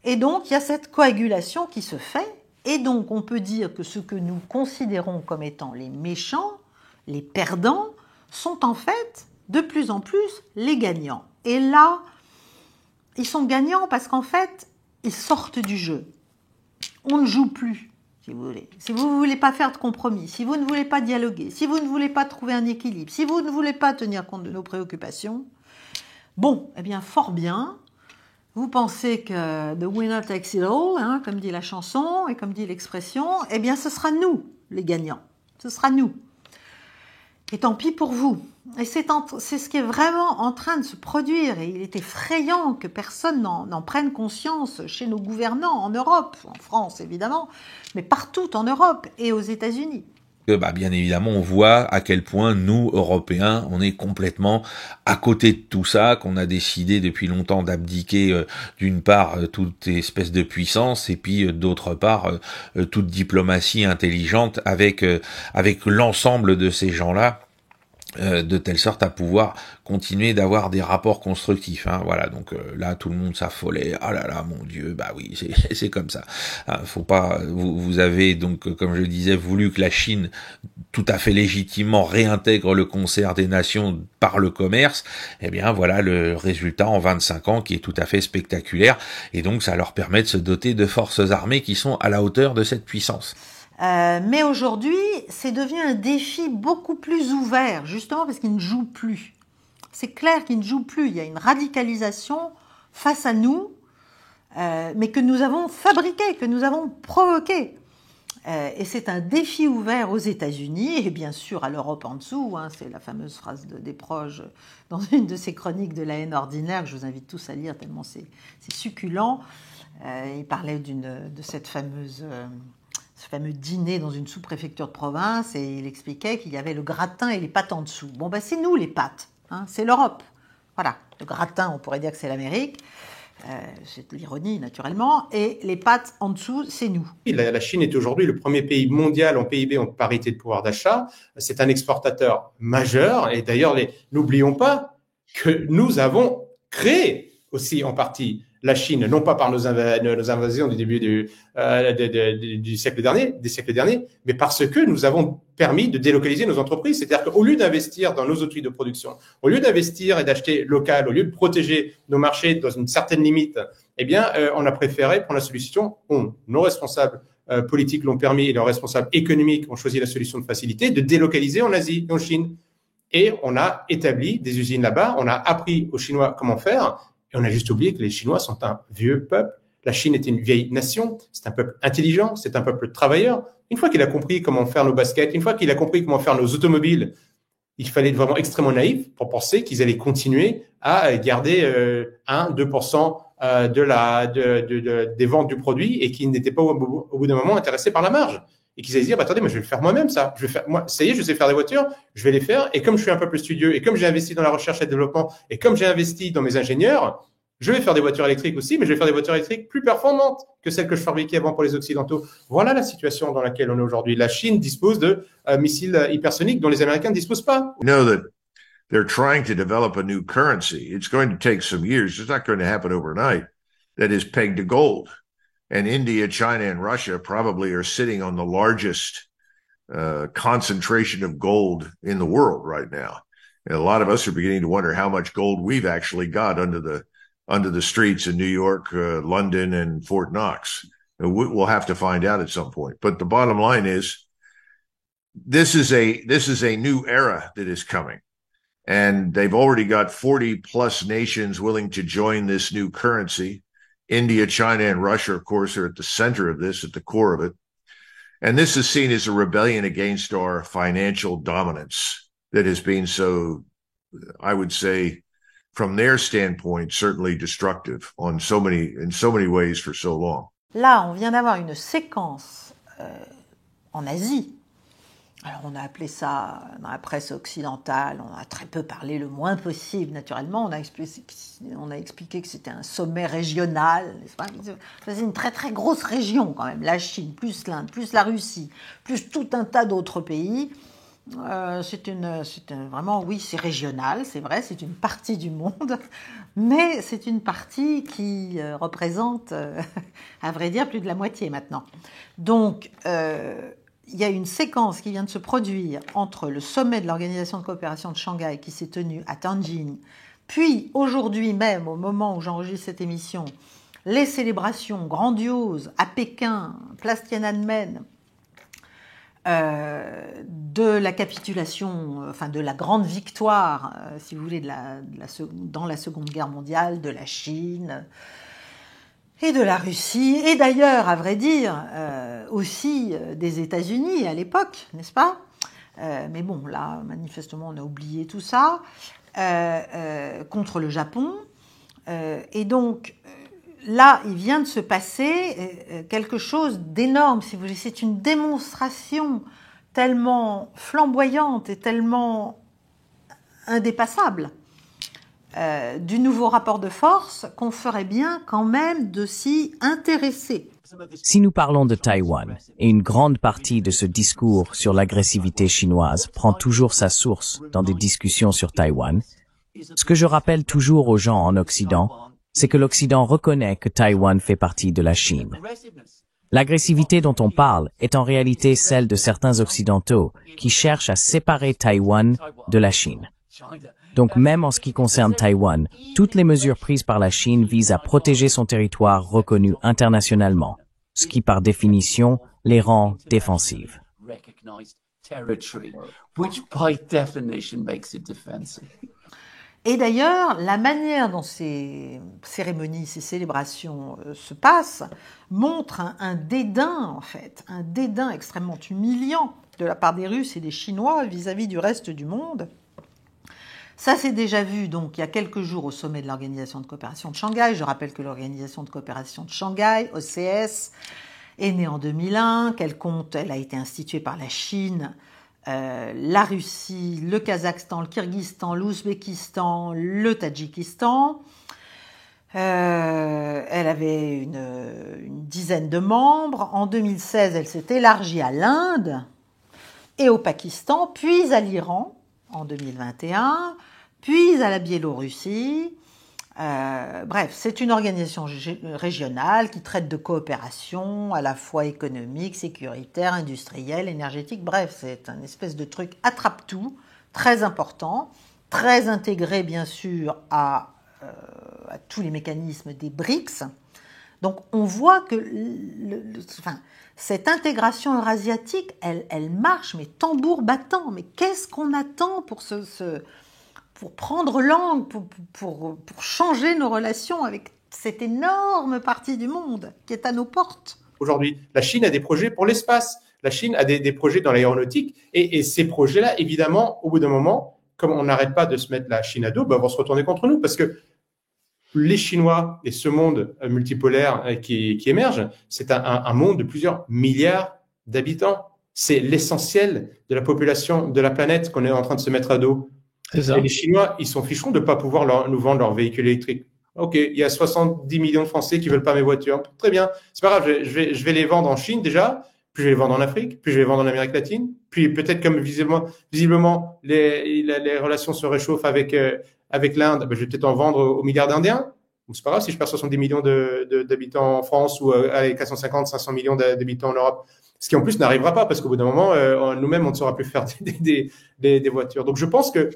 Et donc, il y a cette coagulation qui se fait. Et donc, on peut dire que ce que nous considérons comme étant les méchants, les perdants, sont en fait de plus en plus les gagnants. Et là, ils sont gagnants parce qu'en fait, ils sortent du jeu. On ne joue plus, si vous voulez. Si vous ne voulez pas faire de compromis, si vous ne voulez pas dialoguer, si vous ne voulez pas trouver un équilibre, si vous ne voulez pas tenir compte de nos préoccupations, bon, eh bien, fort bien. Vous pensez que « the winner takes it all », comme dit la chanson et comme dit l'expression, eh bien ce sera nous, les gagnants. Ce sera nous. Et tant pis pour vous. Et c'est ce qui est vraiment en train de se produire. Et il est effrayant que personne n'en prenne conscience chez nos gouvernants en Europe, en France évidemment, mais partout en Europe et aux États-Unis. Bien évidemment, on voit à quel point nous, Européens, on est complètement à côté de tout ça, qu'on a décidé depuis longtemps d'abdiquer d'une part toute espèce de puissance et puis d'autre part toute diplomatie intelligente avec l'ensemble de ces gens-là. De telle sorte à pouvoir continuer d'avoir des rapports constructifs. Voilà, donc là tout le monde s'affolait. Ah là là, mon Dieu, bah oui, c'est comme ça. Faut pas. Vous avez donc, comme je le disais, voulu que la Chine, tout à fait légitimement, réintègre le concert des nations par le commerce. Eh bien, voilà le résultat en 25 ans qui est tout à fait spectaculaire. Et donc, ça leur permet de se doter de forces armées qui sont à la hauteur de cette puissance. Mais aujourd'hui, c'est devenu un défi beaucoup plus ouvert, justement parce qu'ils ne jouent plus. C'est clair qu'ils ne jouent plus. Il y a une radicalisation face à nous, mais que nous avons fabriquée, que nous avons provoquée. Et c'est un défi ouvert aux États-Unis et bien sûr à l'Europe en dessous. C'est la fameuse phrase de Desproges dans une de ses chroniques de la haine ordinaire que je vous invite tous à lire tellement c'est succulent. Il parlait de cette fameuse... ce fameux dîner dans une sous-préfecture de province, et il expliquait qu'il y avait le gratin et les pâtes en dessous. Bon, c'est nous les pâtes, c'est l'Europe. Voilà, le gratin, on pourrait dire que c'est l'Amérique, c'est l'ironie naturellement, et les pâtes en dessous, c'est nous. La Chine est aujourd'hui le premier pays mondial en PIB en parité de pouvoir d'achat. C'est un exportateur majeur, et d'ailleurs, n'oublions pas que nous avons créé aussi en partie la Chine, non pas par nos invasions du début du siècle dernier, des siècles derniers, mais parce que nous avons permis de délocaliser nos entreprises. C'est-à-dire qu'au lieu d'investir dans nos outils de production, au lieu d'investir et d'acheter local, au lieu de protéger nos marchés dans une certaine limite, eh bien, on a préféré prendre la solution. Nos responsables politiques l'ont permis et nos responsables économiques ont choisi la solution de facilité de délocaliser en Asie et en Chine. Et on a établi des usines là-bas, on a appris aux Chinois comment faire. Et on a juste oublié que les Chinois sont un vieux peuple. La Chine est une vieille nation. C'est un peuple intelligent. C'est un peuple travailleur. Une fois qu'il a compris comment faire nos baskets, une fois qu'il a compris comment faire nos automobiles, il fallait être vraiment extrêmement naïf pour penser qu'ils allaient continuer à garder 1-2% des ventes du produit et qu'ils n'étaient pas au bout d'un moment intéressés par la marge. Et qu'ils allaient se dire, attendez, moi, je vais le faire moi-même, ça. Ça y est, je sais faire des voitures, je vais les faire. Et comme je suis un peuple studieux, et comme j'ai investi dans la recherche et le développement, et comme j'ai investi dans mes ingénieurs, je vais faire des voitures électriques aussi, mais je vais faire des voitures électriques plus performantes que celles que je fabriquais avant pour les Occidentaux. Voilà la situation dans laquelle on est aujourd'hui. La Chine dispose de missiles hypersoniques dont les Américains ne disposent pas. You know that they're trying to develop a new currency. It's going to take some years. It's not going to happen overnight. That is pegged to gold. And India, China, and Russia probably are sitting on the largest concentration of gold in the world right now. And a lot of us are beginning to wonder how much gold we've actually got under the streets in New York, London, and Fort Knox. We'll have to find out at some point. But the bottom line is, this is a new era that is coming. And they've already got 40 plus nations willing to join this new currency. India, China, and Russia, of course, are at the center of this, at the core of it. And this is seen as a rebellion against our financial dominance that has been so, I would say, from their standpoint, certainly destructive in so many ways for so long. Là, on vient d'avoir une séquence en Asie. Alors, on a appelé ça, dans la presse occidentale, on a très peu parlé, le moins possible, naturellement. On a expliqué que c'était un sommet régional, n'est-ce pas ? C'est une très très grosse région quand même, la Chine, plus l'Inde, plus la Russie, plus tout un tas d'autres pays. Vraiment, oui, c'est régional, c'est vrai, c'est une partie du monde, mais c'est une partie qui représente, à vrai dire, plus de la moitié maintenant. Donc, il y a une séquence qui vient de se produire entre le sommet de l'Organisation de coopération de Shanghai qui s'est tenu à Tianjin, puis aujourd'hui même, au moment où j'enregistre cette émission, les célébrations grandioses à Pékin, place Tiananmen, de la capitulation, enfin de la grande victoire, si vous voulez, dans la Seconde Guerre mondiale, de la Chine et de la Russie, et d'ailleurs, à vrai dire, aussi des États-Unis à l'époque, n'est-ce pas ? Mais bon, là, manifestement, on a oublié tout ça, contre le Japon. Et donc, là, il vient de se passer quelque chose d'énorme, si vous voulez. C'est une démonstration tellement flamboyante et tellement indépassable du nouveau rapport de force qu'on ferait bien quand même de s'y intéresser. Si nous parlons de Taïwan, et une grande partie de ce discours sur l'agressivité chinoise prend toujours sa source dans des discussions sur Taïwan, ce que je rappelle toujours aux gens en Occident, c'est que l'Occident reconnaît que Taïwan fait partie de la Chine. L'agressivité dont on parle est en réalité celle de certains Occidentaux qui cherchent à séparer Taïwan de la Chine. Donc même en ce qui concerne Taïwan, toutes les mesures prises par la Chine visent à protéger son territoire reconnu internationalement, ce qui par définition les rend défensives. Et d'ailleurs, la manière dont ces cérémonies, ces célébrations se passent montre un dédain, en fait, un dédain extrêmement humiliant de la part des Russes et des Chinois vis-à-vis du reste du monde. Ça s'est déjà vu donc il y a quelques jours au sommet de l'Organisation de coopération de Shanghai. Je rappelle que l'Organisation de coopération de Shanghai, OCS, est née en 2001, elle a été instituée par la Chine, la Russie, le Kazakhstan, le Kirghizistan, l'Ouzbékistan, le Tadjikistan. Elle avait une dizaine de membres. En 2016, elle s'est élargie à l'Inde et au Pakistan, puis à l'Iran en 2021, puis à la Biélorussie. Bref, c'est une organisation régionale qui traite de coopération à la fois économique, sécuritaire, industrielle, énergétique. Bref, c'est un espèce de truc attrape-tout, très important, très intégré bien sûr à tous les mécanismes des BRICS. Donc on voit que cette intégration eurasiatique, elle marche, mais tambour battant. Mais qu'est-ce qu'on attend pour prendre langue, pour changer nos relations avec cette énorme partie du monde qui est à nos portes ? Aujourd'hui, la Chine a des projets pour l'espace. La Chine a des projets dans l'aéronautique. Et ces projets-là, évidemment, au bout d'un moment, comme on n'arrête pas de se mettre la Chine à dos, vont se retourner contre nous parce que les Chinois et ce monde multipolaire qui émerge, c'est un monde de plusieurs milliards d'habitants. C'est l'essentiel de la population de la planète qu'on est en train de se mettre à dos. Et les Chinois, ils sont ficherons de ne pas pouvoir nous vendre leurs véhicules électriques. Ok, il y a 70 millions de Français qui veulent pas mes voitures. Très bien, c'est pas grave, je vais les vendre en Chine déjà, puis je vais les vendre en Afrique, puis je vais les vendre en Amérique latine, puis peut-être comme visiblement les relations se réchauffent avec l'Inde, je vais peut-être en vendre aux milliards d'Indiens. C'est pas grave si je perds 70 millions d'habitants en France ou 450, 500 millions d'habitants en Europe. Ce qui en plus n'arrivera pas parce qu'au bout d'un moment, nous-mêmes, on ne saura plus faire des voitures. Donc je pense que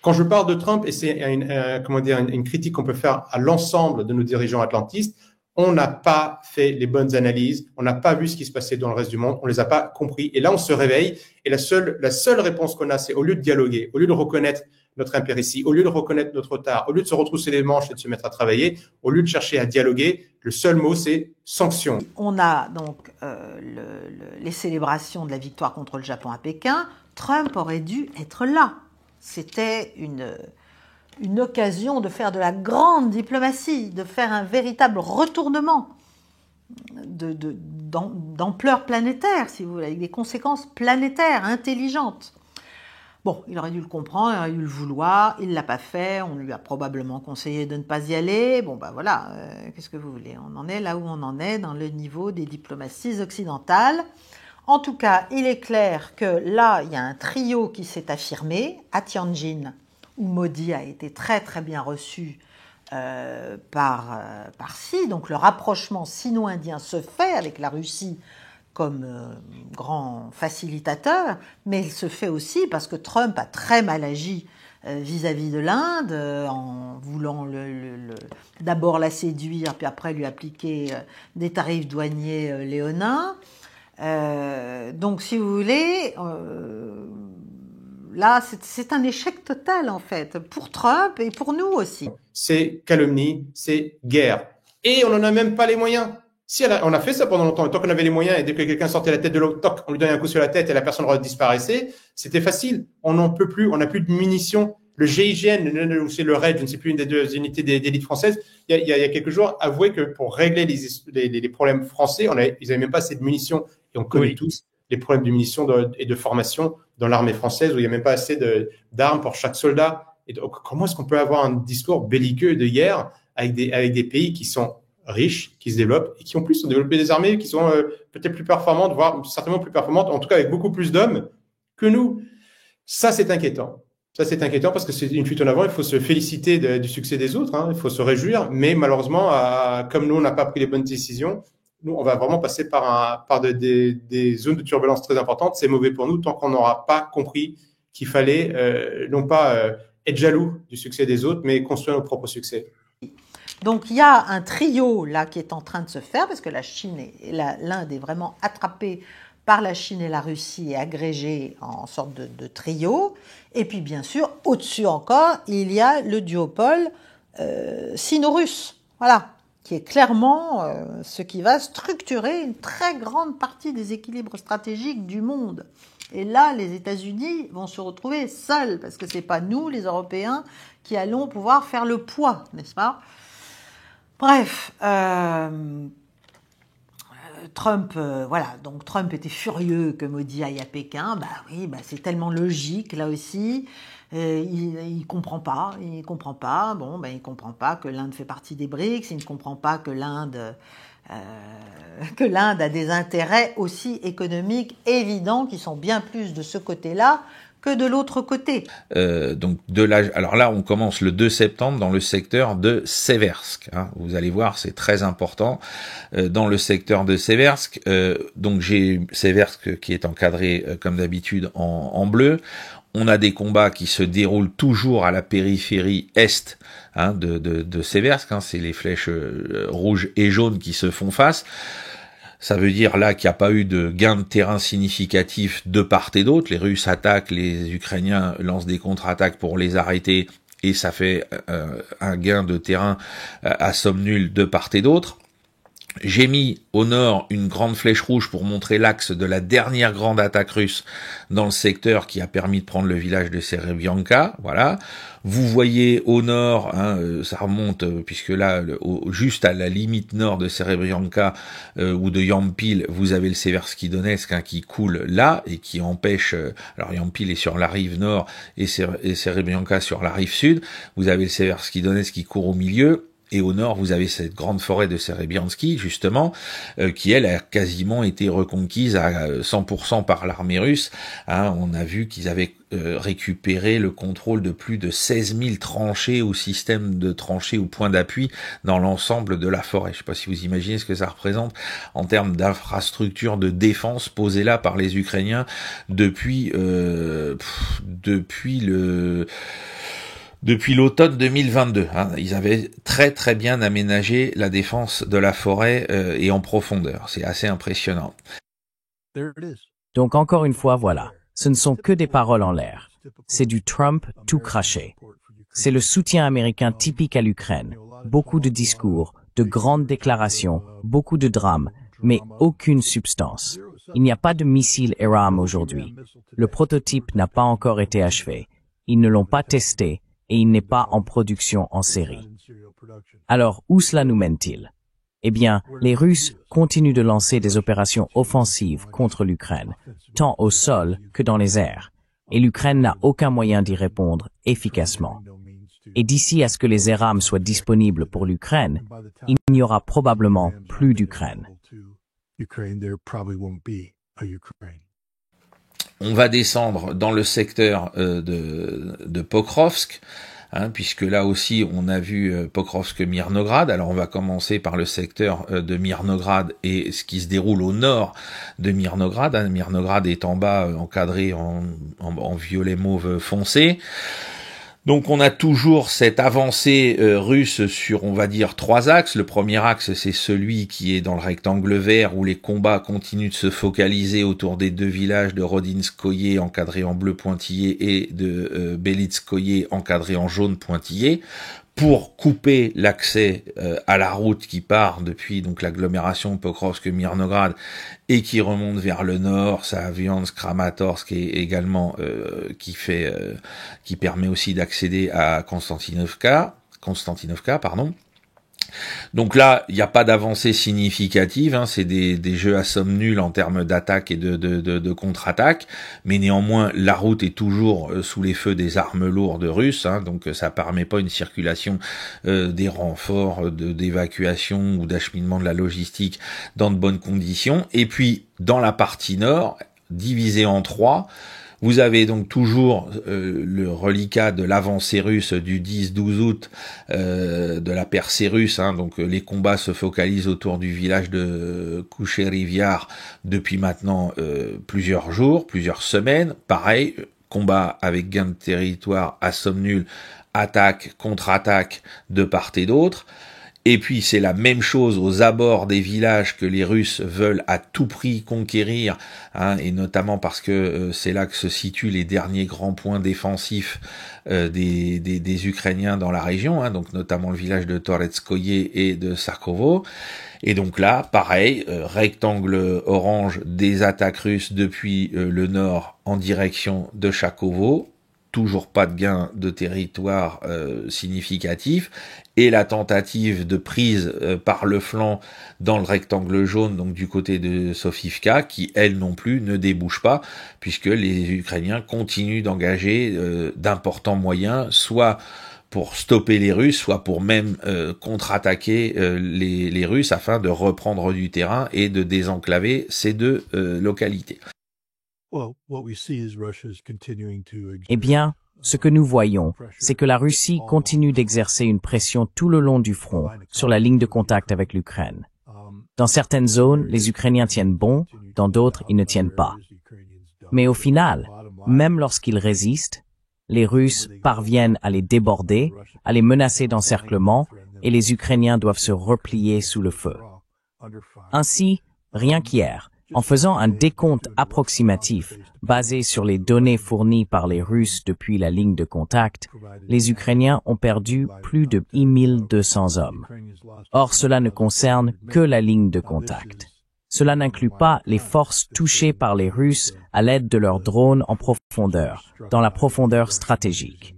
quand je parle de Trump, et c'est une critique qu'on peut faire à l'ensemble de nos dirigeants atlantistes, on n'a pas fait les bonnes analyses, on n'a pas vu ce qui se passait dans le reste du monde, on les a pas compris. Et là, on se réveille et la seule réponse qu'on a, c'est au lieu de dialoguer, au lieu de reconnaître notre impéritie, au lieu de reconnaître notre retard, au lieu de se retrousser les manches et de se mettre à travailler, au lieu de chercher à dialoguer, le seul mot, c'est sanction. On a donc les célébrations de la victoire contre le Japon à Pékin. Trump aurait dû être là. C'était une occasion de faire de la grande diplomatie, de faire un véritable retournement d'ampleur planétaire, si vous voulez, avec des conséquences planétaires, intelligentes. Bon, il aurait dû le comprendre, il aurait dû le vouloir, il ne l'a pas fait, on lui a probablement conseillé de ne pas y aller. Bon, ben voilà, qu'est-ce que vous voulez? On en est là où on en est dans le niveau des diplomaties occidentales. En tout cas, il est clair que là, il y a un trio qui s'est affirmé à Tianjin, où Modi a été très très bien reçu par Xi. Donc le rapprochement sino-indien se fait avec la Russie comme grand facilitateur, mais il se fait aussi parce que Trump a très mal agi vis-à-vis de l'Inde, en voulant d'abord la séduire, puis après lui appliquer des tarifs douaniers léonins. Donc si vous voulez, là c'est un échec total en fait, pour Trump et pour nous aussi. C'est calomnie, c'est guerre. Et on n'en a même pas les moyens. Si on a fait ça pendant longtemps, tant qu'on avait les moyens et dès que quelqu'un sortait la tête de l'autre, toc, on lui donnait un coup sur la tête et la personne disparaissait, c'était facile. On n'en peut plus, on n'a plus de munitions. Le GIGN, ou c'est le RAID, je ne sais plus, une des deux unités d'élite française, il y a quelques jours, avouait que pour régler les problèmes français, ils n'avaient même pas assez de munitions. Et on connaît tous les problèmes de munitions et de formation dans l'armée française où il n'y a même pas assez d'armes pour chaque soldat. Et donc, comment est-ce qu'on peut avoir un discours belliqueux de guerre avec des pays qui sont riches, qui se développent et qui en plus ont développé des armées qui sont peut-être plus performantes, voire certainement plus performantes, en tout cas avec beaucoup plus d'hommes que nous. Ça, c'est inquiétant. Ça, c'est inquiétant parce que c'est une fuite en avant. Il faut se féliciter du succès des autres. Hein. Il faut se réjouir. Mais malheureusement, comme nous, on n'a pas pris les bonnes décisions, nous, on va vraiment passer par des zones de turbulence très importantes. C'est mauvais pour nous tant qu'on n'aura pas compris qu'il fallait non pas être jaloux du succès des autres, mais construire notre propre succès. Donc il y a un trio là qui est en train de se faire parce que la Chine et l'Inde est vraiment attrapée par la Chine et la Russie et agrégée en sorte de trio. Et puis bien sûr, au-dessus encore, il y a le duopole sino-russe, voilà, qui est clairement ce qui va structurer une très grande partie des équilibres stratégiques du monde. Et là, les États-Unis vont se retrouver seuls parce que c'est pas nous, les Européens, qui allons pouvoir faire le poids, n'est-ce pas ? Bref, Trump, voilà, donc Trump était furieux que Modi aille à Pékin. Bah oui, bah c'est tellement logique là aussi. Il comprend pas. Bon, ben il comprend pas que l'Inde fait partie des BRICS. Il ne comprend pas que l'Inde a des intérêts aussi économiques évidents qui sont bien plus de ce côté-là que de l'autre côté. Donc alors là, on commence le 2 septembre dans le secteur de Seversk. Hein. Vous allez voir, c'est très important. Dans le secteur de Seversk, donc j'ai Seversk qui est encadré comme d'habitude en bleu. On a des combats qui se déroulent toujours à la périphérie est de Seversk. Hein. C'est les flèches rouges et jaunes qui se font face. Ça veut dire là qu'il n'y a pas eu de gain de terrain significatif de part et d'autre. Les Russes attaquent, les Ukrainiens lancent des contre-attaques pour les arrêter et ça fait un gain de terrain à somme nulle de part et d'autre. J'ai mis au nord une grande flèche rouge pour montrer l'axe de la dernière grande attaque russe dans le secteur qui a permis de prendre le village de Serebianka. Voilà. Vous voyez au nord, ça remonte puisque là, juste à la limite nord de Serebianka ou de Yampil, vous avez le Seversky Donetsk qui coule là et qui empêche. Alors Yampil est sur la rive nord et Serebianka sur la rive sud. Vous avez le Seversky Donetsk qui court au milieu. Et au nord, vous avez cette grande forêt de Serebiansky, justement, qui, elle, a quasiment été reconquise à 100% par l'armée russe. Hein, on a vu qu'ils avaient récupéré le contrôle de plus de 16 000 tranchées ou systèmes de tranchées ou points d'appui dans l'ensemble de la forêt. Je ne sais pas si vous imaginez ce que ça représente en termes d'infrastructures de défense posées là par les Ukrainiens depuis depuis l'automne 2022. Ils avaient très très bien aménagé la défense de la forêt et en profondeur. C'est assez impressionnant. Donc encore une fois, voilà, ce ne sont que des paroles en l'air. C'est du Trump tout craché. C'est le soutien américain typique à l'Ukraine. Beaucoup de discours, de grandes déclarations, beaucoup de drames, mais aucune substance. Il n'y a pas de missile Aram aujourd'hui. Le prototype n'a pas encore été achevé. Ils ne l'ont pas testé et il n'est pas en production en série. Alors, où cela nous mène-t-il? Eh bien, les Russes continuent de lancer des opérations offensives contre l'Ukraine, tant au sol que dans les airs, et l'Ukraine n'a aucun moyen d'y répondre efficacement. Et d'ici à ce que les Aram soient disponibles pour l'Ukraine, il n'y aura probablement plus d'Ukraine. On va descendre dans le secteur de Pokrovsk, puisque là aussi on a vu Pokrovsk-Mirnograd. Alors on va commencer par le secteur de Mirnograd et ce qui se déroule au nord de Mirnograd. Mirnograd est en bas, encadré en violet mauve foncé. Donc on a toujours cette avancée russe sur, on va dire, 3 axes. Le premier axe, c'est celui qui est dans le rectangle vert, où les combats continuent de se focaliser autour des 2 villages de Rodinskoye, encadrés en bleu pointillé, et de Belitskoye, encadrés en jaune pointillé, pour couper l'accès à la route qui part depuis donc l'agglomération Pokrovsk-Mirnograd et qui remonte vers le nord, Saviansk, Kramatorsk, et également qui permet aussi d'accéder à Konstantinovka. Donc là, il n'y a pas d'avancée significative, c'est des jeux à somme nulle en termes d'attaque et de contre-attaque, mais néanmoins, la route est toujours sous les feux des armes lourdes russes, donc ça permet pas une circulation des renforts, d'évacuation ou d'acheminement de la logistique dans de bonnes conditions. Et puis, dans la partie nord, divisée en 3, vous avez donc toujours le reliquat de l'avancée russe du 10-12 août, de la percée russe. Donc les combats se focalisent autour du village de Koucheriviar depuis maintenant plusieurs jours, plusieurs semaines. Pareil, combat avec gain de territoire à somme nulle, attaque, contre-attaque de part et d'autre. Et puis c'est la même chose aux abords des villages que les Russes veulent à tout prix conquérir, et notamment parce que c'est là que se situent les derniers grands points défensifs des Ukrainiens dans la région, donc notamment le village de Toretskoye et de Sarkovo. Et donc là, pareil, rectangle orange des attaques russes depuis le nord en direction de Charkovo. Toujours pas de gain de territoire significatif, et la tentative de prise par le flanc dans le rectangle jaune, donc du côté de Sofivka, qui elle non plus ne débouche pas, puisque les Ukrainiens continuent d'engager d'importants moyens, soit pour stopper les Russes, soit pour même contre-attaquer les Russes afin de reprendre du terrain et de désenclaver ces 2 localités. Eh bien, ce que nous voyons, c'est que la Russie continue d'exercer une pression tout le long du front, sur la ligne de contact avec l'Ukraine. Dans certaines zones, les Ukrainiens tiennent bon, dans d'autres, ils ne tiennent pas. Mais au final, même lorsqu'ils résistent, les Russes parviennent à les déborder, à les menacer d'encerclement, et les Ukrainiens doivent se replier sous le feu. Ainsi, rien qu'hier, en faisant un décompte approximatif basé sur les données fournies par les Russes depuis la ligne de contact, les Ukrainiens ont perdu plus de 1200 hommes. Or, cela ne concerne que la ligne de contact. Cela n'inclut pas les forces touchées par les Russes à l'aide de leurs drones en profondeur, dans la profondeur stratégique.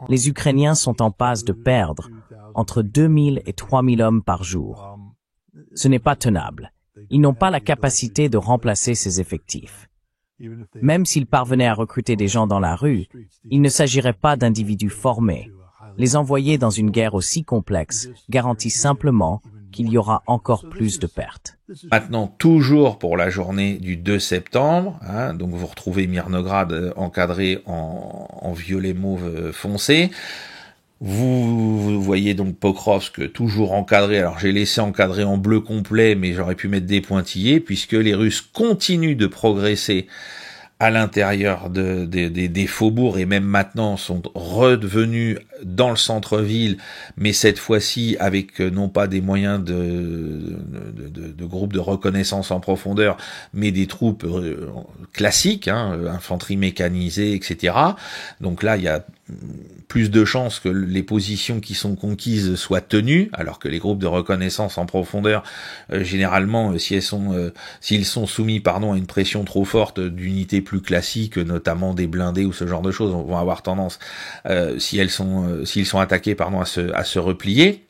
Les Ukrainiens sont en passe de perdre entre 2000 et 3000 hommes par jour. Ce n'est pas tenable. Ils n'ont pas la capacité de remplacer ces effectifs. Même s'ils parvenaient à recruter des gens dans la rue, il ne s'agirait pas d'individus formés. Les envoyer dans une guerre aussi complexe garantit simplement qu'il y aura encore plus de pertes. Maintenant, toujours pour la journée du 2 septembre, donc vous retrouvez Mirnograd encadré en violet mauve foncé. Vous voyez donc Pokrovsk toujours encadré. Alors j'ai laissé encadrer en bleu complet, mais j'aurais pu mettre des pointillés, puisque les Russes continuent de progresser à l'intérieur des faubourgs, et même maintenant sont redevenus dans le centre-ville, mais cette fois-ci avec non pas des moyens de groupes de reconnaissance en profondeur, mais des troupes classiques, infanterie mécanisée, etc. Donc là, il y a plus de chances que les positions qui sont conquises soient tenues, alors que les groupes de reconnaissance en profondeur, généralement, s'ils sont soumis, à une pression trop forte d'unités plus classiques, notamment des blindés ou ce genre de choses, vont avoir tendance, s'ils sont attaqués, à se replier.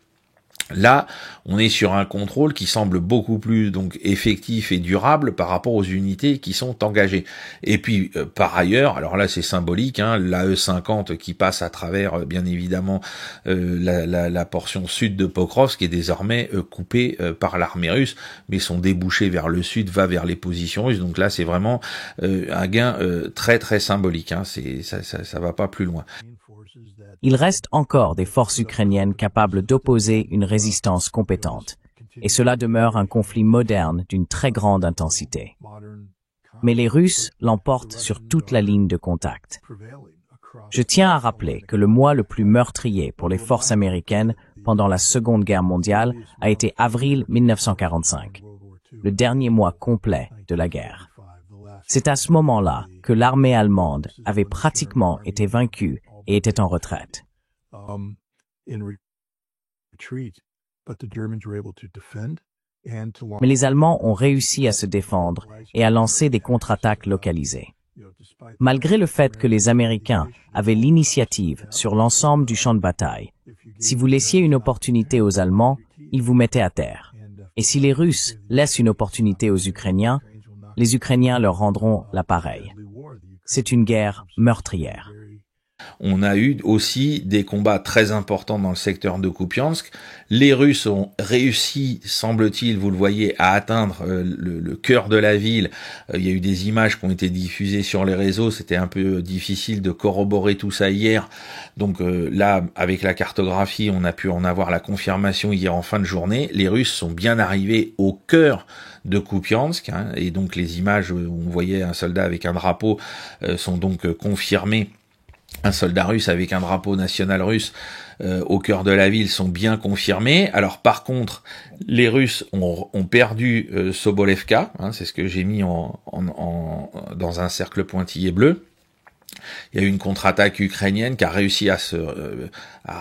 Là, on est sur un contrôle qui semble beaucoup plus donc effectif et durable par rapport aux unités qui sont engagées. Et puis par ailleurs, alors là c'est symbolique, l'AE-50 qui passe à travers bien évidemment la portion sud de Pokrovsk est désormais coupée par l'armée russe, mais son débouché vers le sud va vers les positions russes. Donc là c'est vraiment un gain très très symbolique. Ça va pas plus loin. Il reste encore des forces ukrainiennes capables d'opposer une résistance compétente, et cela demeure un conflit moderne d'une très grande intensité. Mais les Russes l'emportent sur toute la ligne de contact. Je tiens à rappeler que le mois le plus meurtrier pour les forces américaines pendant la Seconde Guerre mondiale a été avril 1945, le dernier mois complet de la guerre. C'est à ce moment-là que l'armée allemande avait pratiquement été vaincue et était en retraite. Mais les Allemands ont réussi à se défendre et à lancer des contre-attaques localisées. Malgré le fait que les Américains avaient l'initiative sur l'ensemble du champ de bataille, si vous laissiez une opportunité aux Allemands, ils vous mettaient à terre. Et si les Russes laissent une opportunité aux Ukrainiens, les Ukrainiens leur rendront la pareille. C'est une guerre meurtrière. On a eu aussi des combats très importants dans le secteur de Kupiansk. Les Russes ont réussi, semble-t-il, vous le voyez, à atteindre le cœur de la ville. Il y a eu des images qui ont été diffusées sur les réseaux. C'était un peu difficile de corroborer tout ça hier. Donc là, avec la cartographie, on a pu en avoir la confirmation hier en fin de journée. Les Russes sont bien arrivés au cœur de Kupiansk, et donc les images où on voyait un soldat avec un drapeau sont donc confirmées. Un soldat russe avec un drapeau national russe au cœur de la ville sont bien confirmés. Alors par contre, les Russes ont perdu Sobolevka, c'est ce que j'ai mis dans un cercle pointillé bleu. Il y a eu une contre-attaque ukrainienne qui a réussi à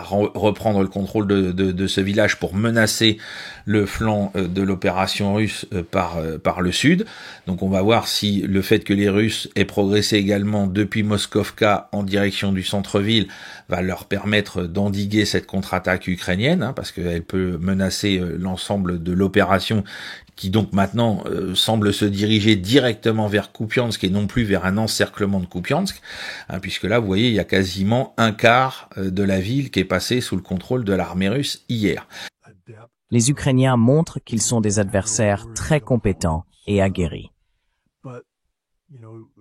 reprendre le contrôle de ce village pour menacer le flanc de l'opération russe par le sud. Donc on va voir si le fait que les Russes aient progressé également depuis Moskovka en direction du centre-ville va leur permettre d'endiguer cette contre-attaque ukrainienne, parce qu'elle peut menacer l'ensemble de l'opération qui donc maintenant semble se diriger directement vers Kupiansk et non plus vers un encerclement de Kupiansk, puisque là, vous voyez, il y a quasiment un quart de la ville qui est passée sous le contrôle de l'armée russe hier. Les Ukrainiens montrent qu'ils sont des adversaires très compétents et aguerris.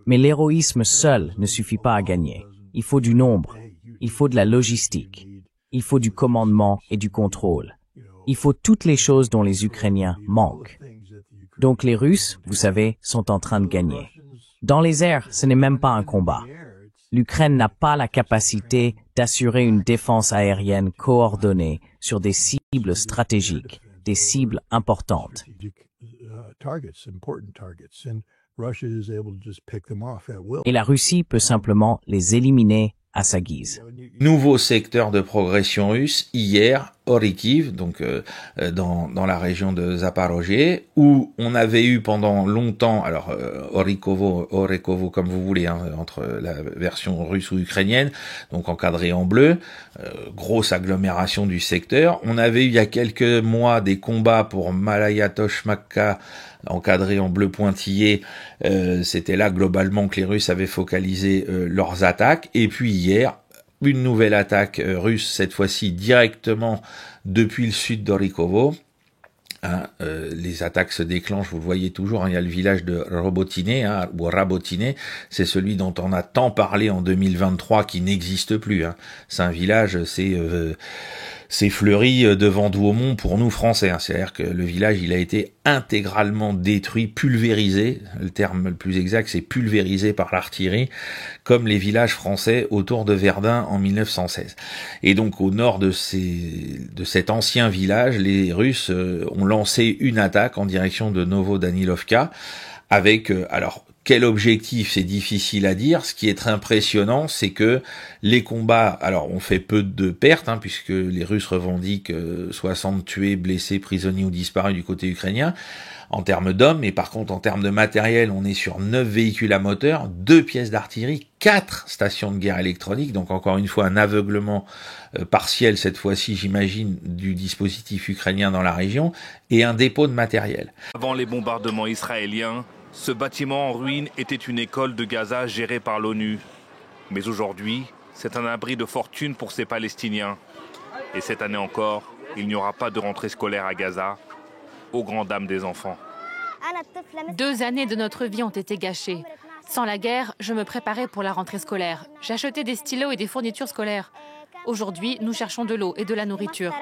Mais l'héroïsme seul ne suffit pas à gagner. Il faut du nombre, il faut de la logistique, il faut du commandement et du contrôle. Il faut toutes les choses dont les Ukrainiens manquent. Donc les Russes, vous savez, sont en train de gagner. Dans les airs, ce n'est même pas un combat. L'Ukraine n'a pas la capacité d'assurer une défense aérienne coordonnée sur des cibles stratégiques, des cibles importantes. Et la Russie peut simplement les éliminer à sa guise. Nouveau secteur de progression russe hier, Orikhiv, donc dans la région de Zaporozhye, où on avait eu pendant longtemps, alors Orikovo comme vous voulez, entre la version russe ou ukrainienne, donc encadré en bleu, grosse agglomération du secteur. On avait eu il y a quelques mois des combats pour Malaya Toshmakka, encadré en bleu pointillé. C'était là globalement que les Russes avaient focalisé leurs attaques. Et puis hier, une nouvelle attaque russe, cette fois-ci directement depuis le sud d'Orikovo, les attaques se déclenchent, vous le voyez toujours, il y a le village de Robotine, ou Rabotine, c'est celui dont on a tant parlé en 2023 qui n'existe plus. C'est un village, c'est fleuri devant Douaumont pour nous Français. C'est-à-dire que le village, il a été intégralement détruit, pulvérisé. Le terme le plus exact, c'est pulvérisé par l'artillerie, comme les villages français autour de Verdun en 1916. Et donc, au nord de cet ancien village, les Russes ont lancé une attaque en direction de Novodanilovka avec, alors, quel objectif, c'est difficile à dire. Ce qui est très impressionnant, c'est que les combats, alors on fait peu de pertes, puisque les Russes revendiquent 60 tués, blessés, prisonniers ou disparus du côté ukrainien, en termes d'hommes, mais par contre en termes de matériel, on est sur 9 véhicules à moteur, 2 pièces d'artillerie, 4 stations de guerre électroniques, donc encore une fois un aveuglement partiel cette fois-ci, j'imagine, du dispositif ukrainien dans la région, et un dépôt de matériel. Avant les bombardements israéliens, ce bâtiment en ruine était une école de Gaza gérée par l'ONU. Mais aujourd'hui, c'est un abri de fortune pour ces Palestiniens. Et cette année encore, il n'y aura pas de rentrée scolaire à Gaza, aux grandes dames des enfants. 2 années de notre vie ont été gâchées. Sans la guerre, je me préparais pour la rentrée scolaire. J'achetais des stylos et des fournitures scolaires. Aujourd'hui, nous cherchons de l'eau et de la nourriture.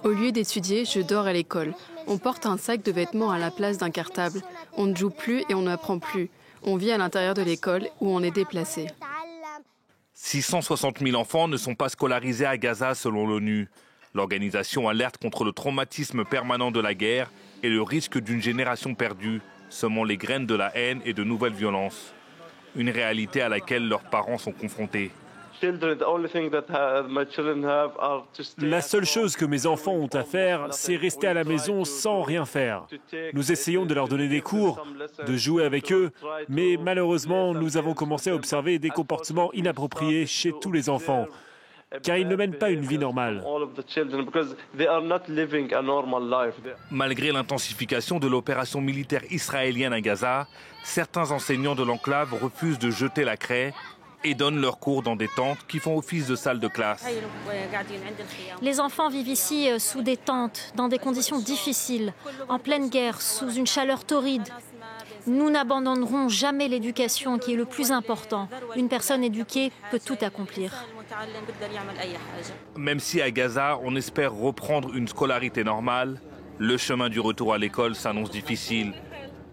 Au lieu d'étudier, je dors à l'école. On porte un sac de vêtements à la place d'un cartable. On ne joue plus et on n'apprend plus. On vit à l'intérieur de l'école où on est déplacé. 660 000 enfants ne sont pas scolarisés à Gaza selon l'ONU. L'organisation alerte contre le traumatisme permanent de la guerre et le risque d'une génération perdue, semant les graines de la haine et de nouvelles violences. Une réalité à laquelle leurs parents sont confrontés. La seule chose que mes enfants ont à faire, c'est rester à la maison sans rien faire. Nous essayons de leur donner des cours, de jouer avec eux, mais malheureusement, nous avons commencé à observer des comportements inappropriés chez tous les enfants, car ils ne mènent pas une vie normale. Malgré l'intensification de l'opération militaire israélienne à Gaza, certains enseignants de l'enclave refusent de jeter la craie et donnent leurs cours dans des tentes qui font office de salle de classe. Les enfants vivent ici sous des tentes, dans des conditions difficiles, en pleine guerre, sous une chaleur torride. Nous n'abandonnerons jamais l'éducation qui est le plus important. Une personne éduquée peut tout accomplir. Même si à Gaza, on espère reprendre une scolarité normale, le chemin du retour à l'école s'annonce difficile.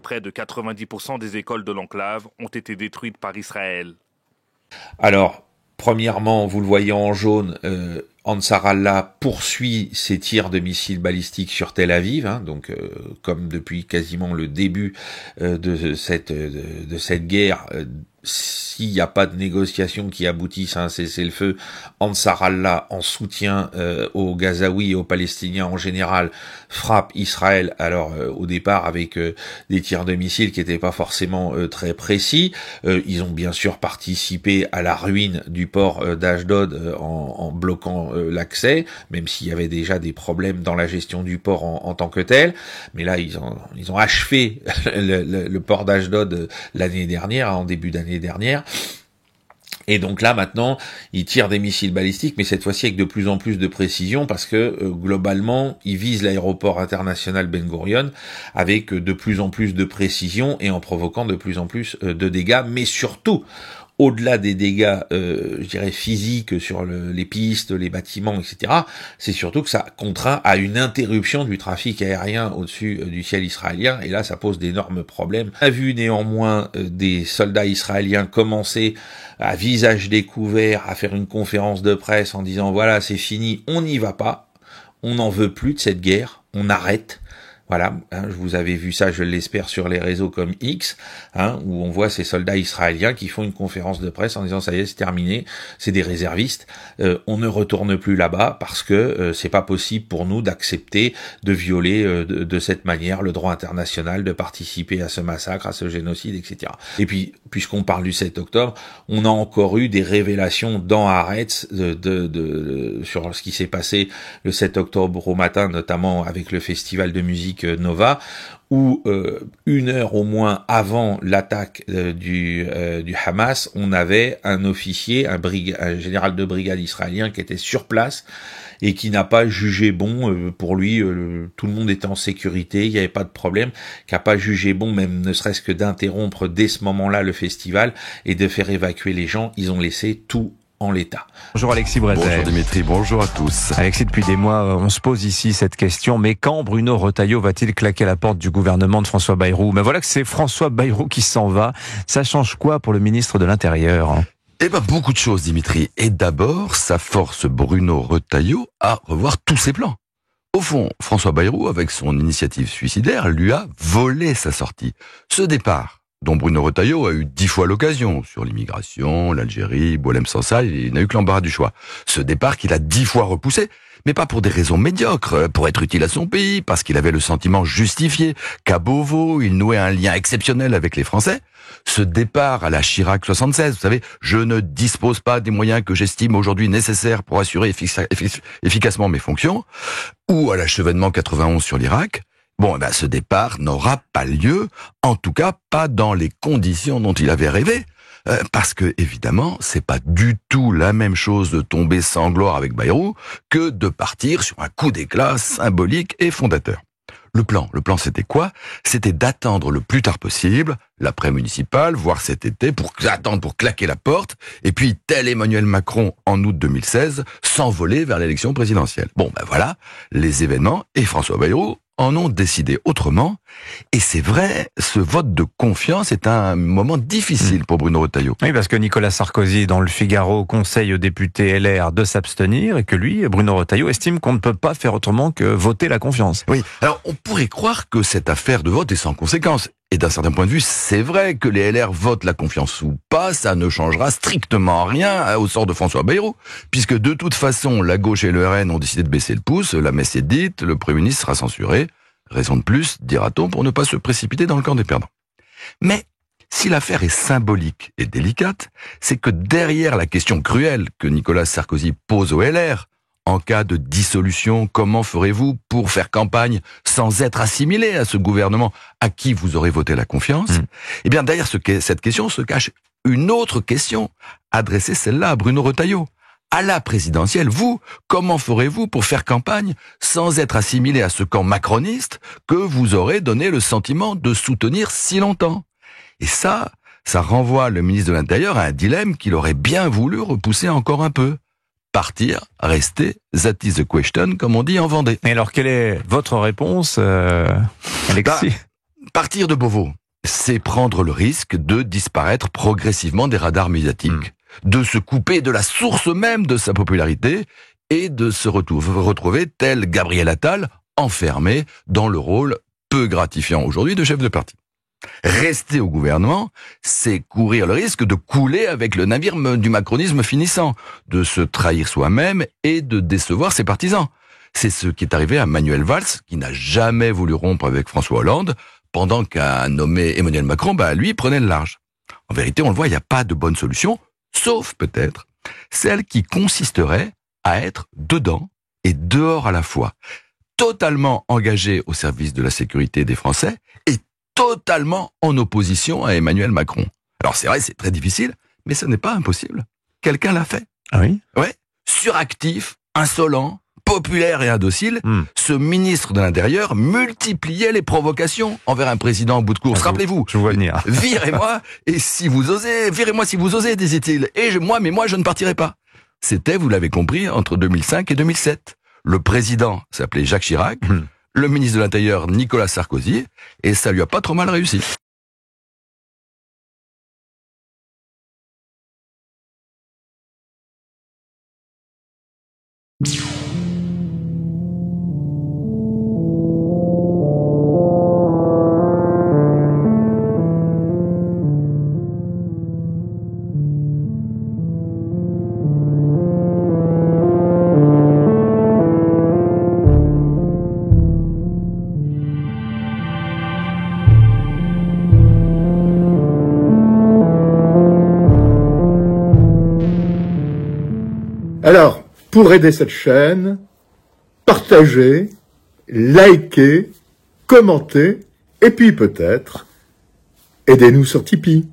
Près de 90% des écoles de l'enclave ont été détruites par Israël. Alors, premièrement, vous le voyez en jaune, Ansar Allah poursuit ses tirs de missiles balistiques sur Tel Aviv, donc comme depuis quasiment le début de cette guerre. S'il n'y a pas de négociations qui aboutissent à un cessez-le-feu, Ansar Allah, en soutien aux Gazaouis et aux Palestiniens en général, frappe Israël, alors au départ avec des tirs de missiles qui n'étaient pas forcément très précis. Ils ont bien sûr participé à la ruine du port d'Ashdod en bloquant l'accès, même s'il y avait déjà des problèmes dans la gestion du port en tant que tel. Mais là, ils ont achevé le port d'Ashdod l'année dernière, en début d'année dernière. Et donc là, maintenant, ils tirent des missiles balistiques, mais cette fois-ci avec de plus en plus de précision, parce que globalement, ils visent l'aéroport international Ben Gurion avec de plus en plus de précision et en provoquant de plus en plus de dégâts, mais surtout, au-delà des dégâts, je dirais, physiques sur les pistes, les bâtiments, etc., c'est surtout que ça contraint à une interruption du trafic aérien au-dessus du ciel israélien, et là, ça pose d'énormes problèmes. On a vu néanmoins des soldats israéliens commencer à visage découvert à faire une conférence de presse en disant « Voilà, c'est fini, on n'y va pas, on n'en veut plus de cette guerre, on arrête ». Voilà, vous avez vu ça, je l'espère, sur les réseaux comme X, où on voit ces soldats israéliens qui font une conférence de presse en disant ça y est, c'est terminé, c'est des réservistes, on ne retourne plus là-bas parce que c'est pas possible pour nous d'accepter de violer de cette manière le droit international, de participer à ce massacre, à ce génocide, etc. Et puis, puisqu'on parle du 7 octobre, on a encore eu des révélations dans Haaretz sur ce qui s'est passé le 7 octobre au matin, notamment avec le festival de musique avec Nova, où 1 heure au moins avant l'attaque du Hamas, on avait un officier, un général de brigade israélien qui était sur place et qui n'a pas jugé bon, pour lui, tout le monde était en sécurité, il n'y avait pas de problème, qui n'a pas jugé bon, même ne serait-ce que d'interrompre dès ce moment-là le festival et de faire évacuer les gens. Ils ont laissé tout en l'état. Bonjour Alexis Brézel. Bonjour Dimitri, bonjour à tous. Alexis, depuis des mois, on se pose ici cette question, mais quand Bruno Retailleau va-t-il claquer la porte du gouvernement de François Bayrou? Mais voilà que c'est François Bayrou qui s'en va. Ça change quoi pour le ministre de l'Intérieur? Eh ben, beaucoup de choses, Dimitri. Et d'abord, ça force Bruno Retailleau à revoir tous ses plans. Au fond, François Bayrou, avec son initiative suicidaire, lui a volé sa sortie. Ce départ, dont Bruno Retailleau a eu 10 fois l'occasion, sur l'immigration, l'Algérie, Boualem Sansal, il n'a eu que l'embarras du choix. Ce départ qu'il a 10 fois repoussé, mais pas pour des raisons médiocres, pour être utile à son pays, parce qu'il avait le sentiment justifié qu'à Beauvau, il nouait un lien exceptionnel avec les Français. Ce départ à la Chirac 76, vous savez, je ne dispose pas des moyens que j'estime aujourd'hui nécessaires pour assurer efficacement mes fonctions, ou à l'achèvement 91 sur l'Irak. Bon, ben, ce départ n'aura pas lieu, en tout cas pas dans les conditions dont il avait rêvé. Parce que, évidemment, c'est pas du tout la même chose de tomber sans gloire avec Bayrou que de partir sur un coup d'éclat symbolique et fondateur. Le plan, c'était quoi? C'était d'attendre le plus tard possible, l'après-municipal, voire cet été, pour claquer la porte, et puis, tel Emmanuel Macron en août 2016, s'envoler vers l'élection présidentielle. Bon, ben voilà, les événements, et François Bayrou en ont décidé autrement. Et c'est vrai, ce vote de confiance est un moment difficile pour Bruno Retailleau. Oui, parce que Nicolas Sarkozy, dans le Figaro, conseille aux députés LR de s'abstenir et que lui, Bruno Retailleau, estime qu'on ne peut pas faire autrement que voter la confiance. Oui, alors on pourrait croire que cette affaire de vote est sans conséquence. Et d'un certain point de vue, c'est vrai que les LR votent la confiance ou pas, ça ne changera strictement rien au sort de François Bayrou, puisque de toute façon, la gauche et le RN ont décidé de baisser le pouce, la messe est dite, le Premier ministre sera censuré. Raison de plus, dira-t-on, pour ne pas se précipiter dans le camp des perdants. Mais si l'affaire est symbolique et délicate, c'est que derrière la question cruelle que Nicolas Sarkozy pose aux LR, en cas de dissolution, comment ferez-vous pour faire campagne sans être assimilé à ce gouvernement à qui vous aurez voté la confiance? Eh bien, derrière cette question se cache une autre question, adressée celle-là à Bruno Retailleau. À la présidentielle, vous, comment ferez-vous pour faire campagne sans être assimilé à ce camp macroniste que vous aurez donné le sentiment de soutenir si longtemps? Et ça renvoie le ministre de l'Intérieur à un dilemme qu'il aurait bien voulu repousser encore un peu. Partir, rester, that is the question, comme on dit en Vendée. Et alors, quelle est votre réponse, Alexis? Partir de Beauvau, c'est prendre le risque de disparaître progressivement des radars médiatiques, de se couper de la source même de sa popularité et de se retrouver tel Gabriel Attal, enfermé dans le rôle peu gratifiant aujourd'hui de chef de parti. Rester au gouvernement, c'est courir le risque de couler avec le navire du macronisme finissant, de se trahir soi-même et de décevoir ses partisans. C'est ce qui est arrivé à Manuel Valls, qui n'a jamais voulu rompre avec François Hollande, pendant qu'un nommé Emmanuel Macron, lui, prenait le large. En vérité, on le voit, il n'y a pas de bonne solution, sauf peut-être celle qui consisterait à être dedans et dehors à la fois, totalement engagé au service de la sécurité des Français et totalement en opposition à Emmanuel Macron. Alors c'est vrai, c'est très difficile, mais ce n'est pas impossible. Quelqu'un l'a fait. Ah oui? Ouais. Suractif, insolent, populaire et indocile, ce ministre de l'Intérieur multipliait les provocations envers un président en bout de course. Rappelez-vous, je vois venir. Virez-moi, et si vous osez, virez-moi si vous osez, disait-il. Et moi je ne partirai pas. C'était, vous l'avez compris, entre 2005 et 2007. Le président s'appelait Jacques Chirac, le ministre de l'Intérieur Nicolas Sarkozy, et ça lui a pas trop mal réussi. Alors, pour aider cette chaîne, partagez, likez commentez, et puis peut-être, aidez-nous sur Tipeee.